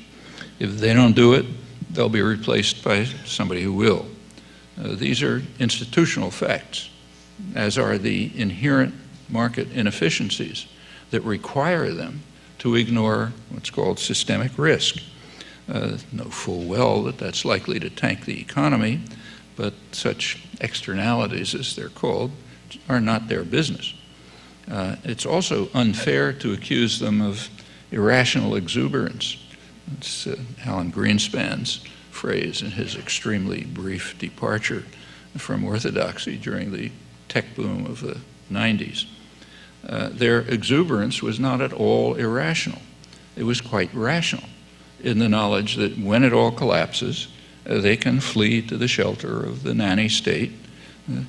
If they don't do it, they'll be replaced by somebody who will. These are institutional facts, as are the inherent market inefficiencies that require them to ignore what's called systemic risk. Know full well that that's likely to tank the economy, but such externalities, as they're called, are not their business. It's also unfair to accuse them of irrational exuberance. It's Alan Greenspan's phrase in his extremely brief departure from orthodoxy during the tech boom of the 90s. Their exuberance was not at all irrational. It was quite rational, in the knowledge that when it all collapses, they can flee to the shelter of the nanny state,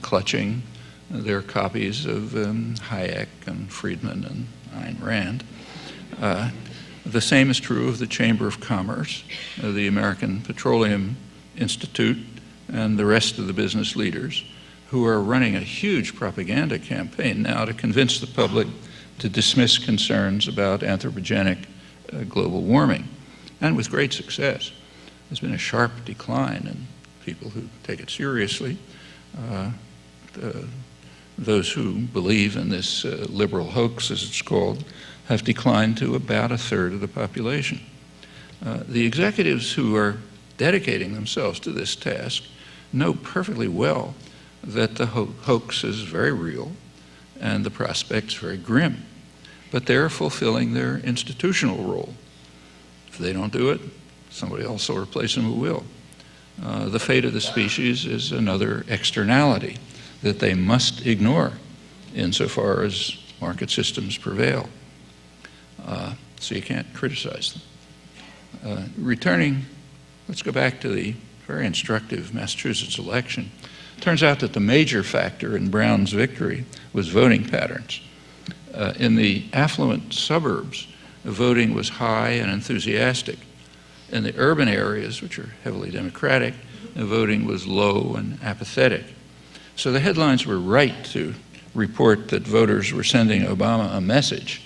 clutching their copies of Hayek and Friedman and Ayn Rand. The same is true of the Chamber of Commerce, the American Petroleum Institute, and the rest of the business leaders who are running a huge propaganda campaign now to convince the public to dismiss concerns about anthropogenic global warming, and with great success. There's been a sharp decline in people who take it seriously. Those who believe in this liberal hoax, as it's called, have declined to about a third of the population. The executives who are dedicating themselves to this task know perfectly well that the hoax is very real and the prospects very grim, but they're fulfilling their institutional role. If they don't do it, somebody else will replace them who will. The fate of the species is another externality that they must ignore insofar as market systems prevail. So you can't criticize them. Returning, let's go back to the very instructive Massachusetts election. Turns out that the major factor in Brown's victory was voting patterns. In the affluent suburbs, the voting was high and enthusiastic. In the urban areas, which are heavily Democratic, the voting was low and apathetic. So the headlines were right to report that voters were sending Obama a message.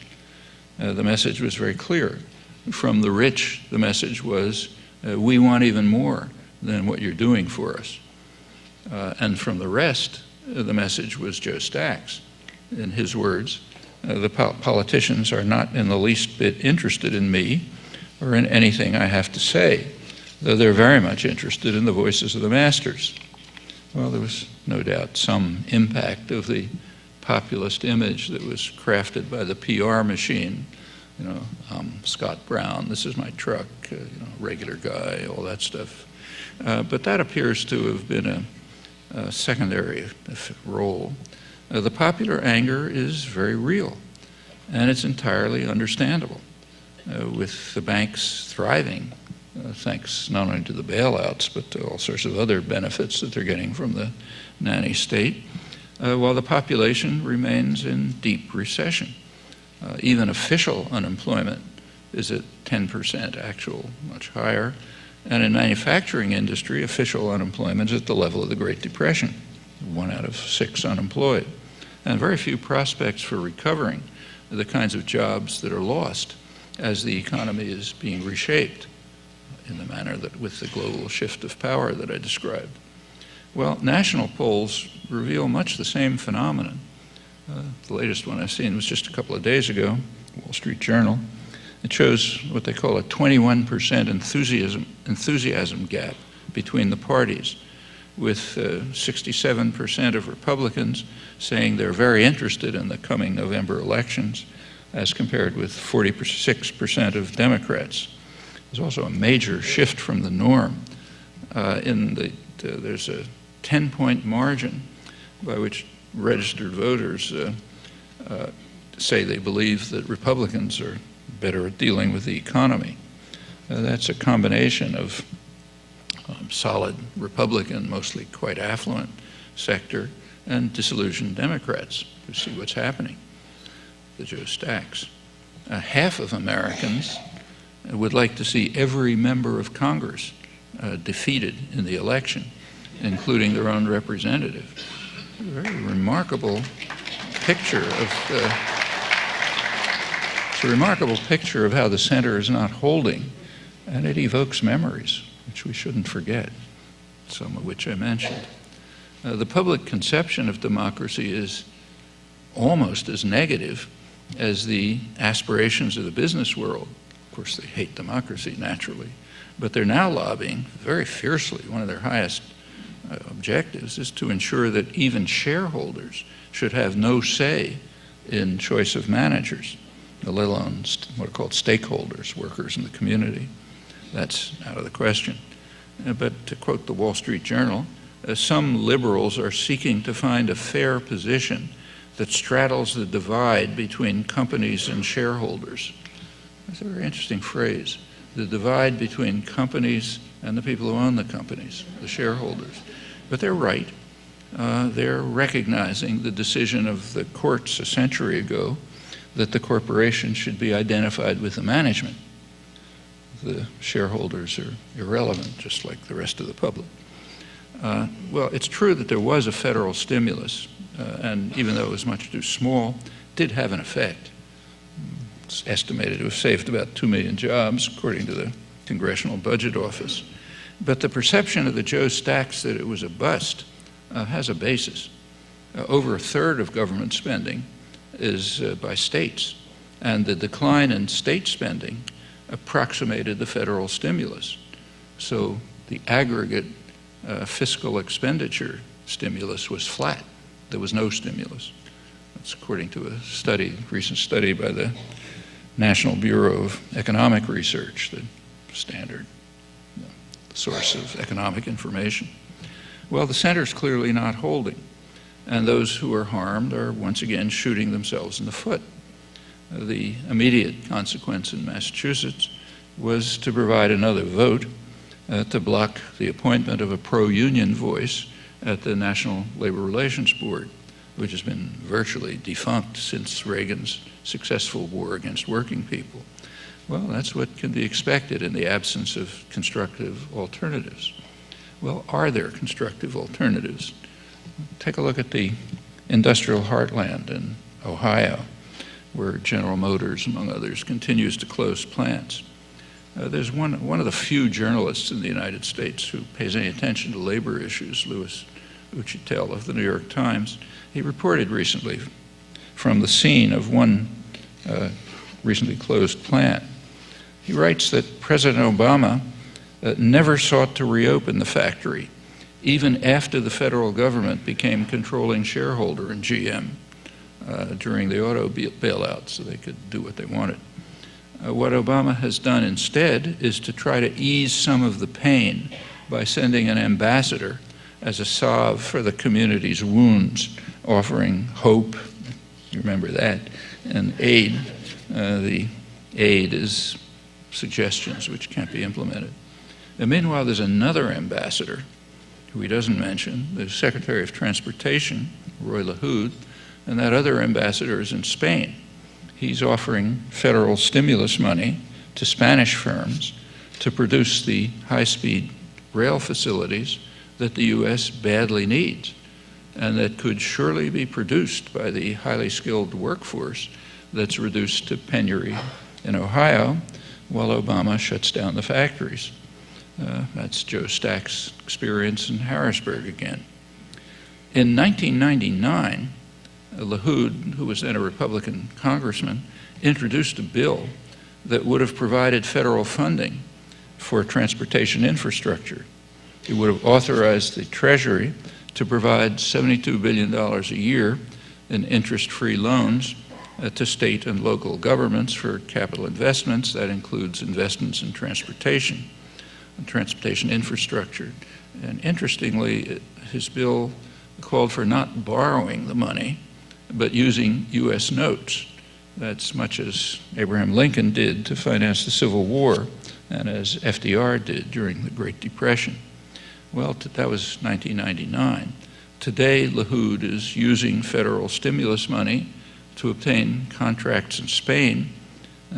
The message was very clear. From the rich, the message was, we want even more than what you're doing for us. And from the rest, the message was Joe Stack's. In his words, the politicians are not in the least bit interested in me or in anything I have to say, though they're very much interested in the voices of the masters. Well, there was no doubt some impact of the populist image that was crafted by the PR machine. You know, Scott Brown, this is my truck, regular guy, all that stuff. But that appears to have been a secondary role. The popular anger is very real, and it's entirely understandable. With the banks thriving, thanks not only to the bailouts, but to all sorts of other benefits that they're getting from the nanny state, while the population remains in deep recession. Even official unemployment is at 10%, actual much higher. And in manufacturing industry, official unemployment is at the level of the Great Depression, 1 out of 6 unemployed. And very few prospects for recovering the kinds of jobs that are lost as the economy is being reshaped in the manner that with the global shift of power that I described. Well, national polls reveal much the same phenomenon. The latest one I've seen was just a couple of days ago, Wall Street Journal. It shows what they call a 21% enthusiasm gap between the parties, with 67% of Republicans saying they're very interested in the coming November elections, as compared with 46% of Democrats. There's also a major shift from the norm. There's a 10-point margin by which registered voters say they believe that Republicans are better at dealing with the economy. That's a combination of solid Republican, mostly quite affluent sector, and disillusioned Democrats who see what's happening, the Joe Stacks. Half of Americans would like to see every member of Congress defeated in the election, including their own representative. A very remarkable picture of it's a remarkable picture of how the center is not holding, and it evokes memories, which we shouldn't forget, some of which I mentioned. The public conception of democracy is almost as negative as the aspirations of the business world. Of course, they hate democracy, naturally, but they're now lobbying very fiercely. One of their highest objectives is to ensure that even shareholders should have no say in choice of managers, let alone what are called stakeholders, workers in the community. That's out of the question. But to quote the Wall Street Journal, some liberals are seeking to find a fair position that straddles the divide between companies and shareholders. That's a very interesting phrase. The divide between companies and the people who own the companies, the shareholders. But they're right. They're recognizing the decision of the courts a century ago that the corporation should be identified with the management. The shareholders are irrelevant, just like the rest of the public. Well, it's true that there was a federal stimulus, and even though it was much too small, it did have an effect. It's estimated to have saved about 2 million jobs, according to the Congressional Budget Office. But the perception of the Joe Stacks that it was a bust has a basis. Over a third of government spending is by states, and the decline in state spending approximated the federal stimulus. So the aggregate fiscal expenditure stimulus was flat. There was no stimulus. That's according to a recent study by the National Bureau of Economic Research, the standard source of economic information. Well, the center's clearly not holding, and those who are harmed are once again shooting themselves in the foot. The immediate consequence in Massachusetts was to provide another vote to block the appointment of a pro-union voice at the National Labor Relations Board, which has been virtually defunct since Reagan's successful war against working people. Well, that's what can be expected in the absence of constructive alternatives. Well, are there constructive alternatives? Take a look at the industrial heartland in Ohio, where General Motors, among others, continues to close plants. There's one of the few journalists in the United States who pays any attention to labor issues, Louis Uchitel of the New York Times. He reported recently from the scene of one recently closed plant. He writes that President Obama never sought to reopen the factory, even after the federal government became controlling shareholder in GM during the auto bailout, so they could do what they wanted. What Obama has done instead is to try to ease some of the pain by sending an ambassador as a salve for the community's wounds, offering hope, you remember that, and aid. The aid is suggestions which can't be implemented. And meanwhile, there's another ambassador who he doesn't mention, the Secretary of Transportation, Roy LaHood, and that other ambassador is in Spain. He's offering federal stimulus money to Spanish firms to produce the high-speed rail facilities that the U.S. badly needs, and that could surely be produced by the highly skilled workforce that's reduced to penury in Ohio while Obama shuts down the factories. That's Joe Stack's experience in Harrisburg again. In 1999, LaHood, who was then a Republican congressman, introduced a bill that would have provided federal funding for transportation infrastructure. It would have authorized the Treasury to provide $72 billion a year in interest-free loans to state and local governments for capital investments. That includes investments in transportation infrastructure. And interestingly, his bill called for not borrowing the money, but using U.S. notes. That's much as Abraham Lincoln did to finance the Civil War and as FDR did during the Great Depression. Well, that was 1999. Today, LaHood is using federal stimulus money to obtain contracts in Spain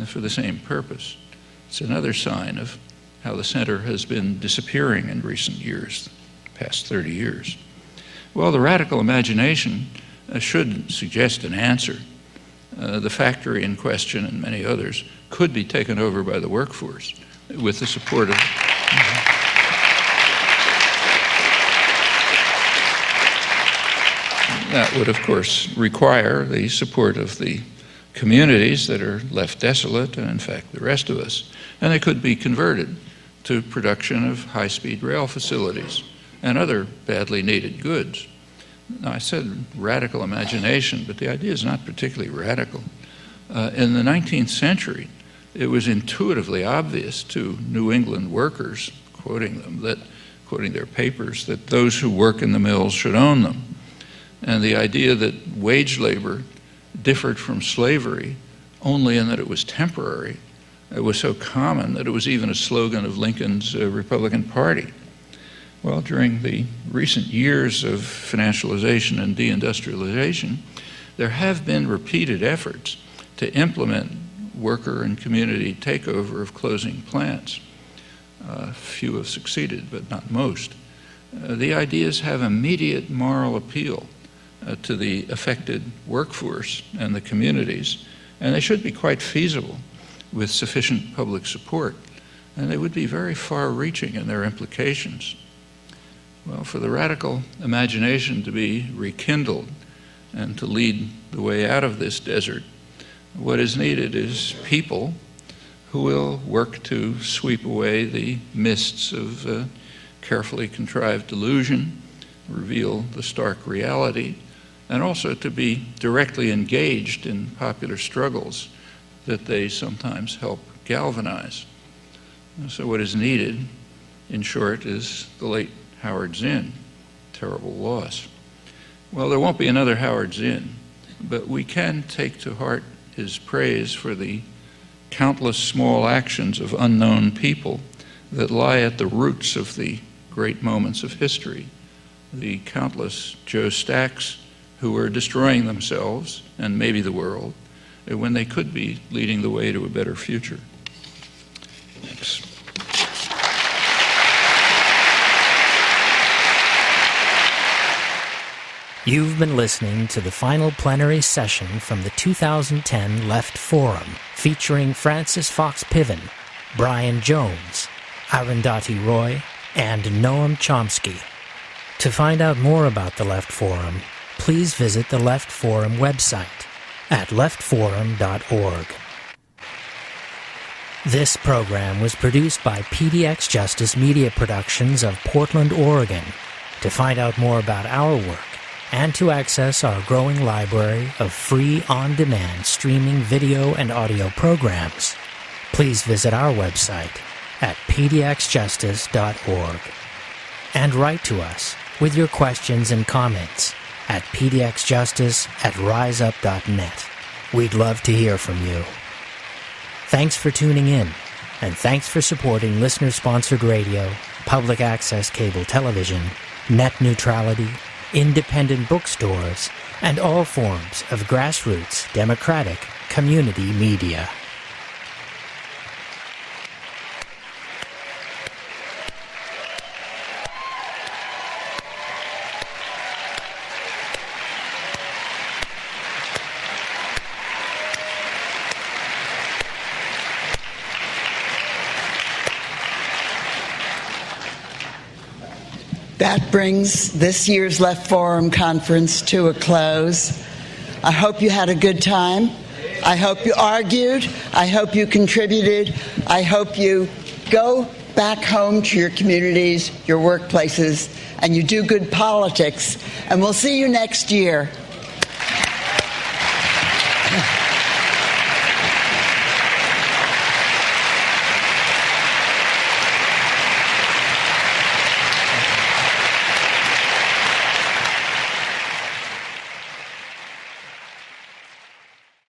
for the same purpose. It's another sign of how the center has been disappearing in recent years, past 30 years. Well, the radical imagination should suggest an answer. The factory in question and many others could be taken over by the workforce with the support of That would, of course, require the support of the communities that are left desolate, and in fact the rest of us. And they could be converted to production of high-speed rail facilities and other badly needed goods. Now, I said radical imagination, but the idea is not particularly radical. In the 19th century, it was intuitively obvious to New England workers, quoting their papers, that those who work in the mills should own them. And the idea that wage labor differed from slavery only in that it was temporary, it was so common that it was even a slogan of Lincoln's Republican Party. Well, during the recent years of financialization and deindustrialization, there have been repeated efforts to implement worker and community takeover of closing plants. Few have succeeded, but not most. The ideas have immediate moral appeal to the affected workforce and the communities, and they should be quite feasible with sufficient public support, and they would be very far-reaching in their implications. Well, for the radical imagination to be rekindled and to lead the way out of this desert, what is needed is people who will work to sweep away the mists of carefully contrived delusion, reveal the stark reality, and also to be directly engaged in popular struggles that they sometimes help galvanize. So what is needed, in short, is the late Howard Zinn. Terrible loss. Well, there won't be another Howard Zinn, but we can take to heart his praise for the countless small actions of unknown people that lie at the roots of the great moments of history. The countless Joe Stacks who are destroying themselves and maybe the world when they could be leading the way to a better future. Thanks. You've been listening to the final plenary session from the 2010 Left Forum, featuring Frances Fox Piven, Brian Jones, Arundhati Roy, and Noam Chomsky. To find out more about the Left Forum, please visit the Left Forum website at leftforum.org. This program was produced by PDX Justice Media Productions of Portland, Oregon. To find out more about our work and to access our growing library of free on-demand streaming video and audio programs, please visit our website at pdxjustice.org. And write to us with your questions and comments at pdxjustice@riseup.net. We'd love to hear from you. Thanks for tuning in, and thanks for supporting listener-sponsored radio, public access cable television, net neutrality, independent bookstores, and all forms of grassroots democratic community media. That brings this year's Left Forum Conference to a close. I hope you had a good time. I hope you argued. I hope you contributed. I hope you go back home to your communities, your workplaces, and you do good politics. And we'll see you next year.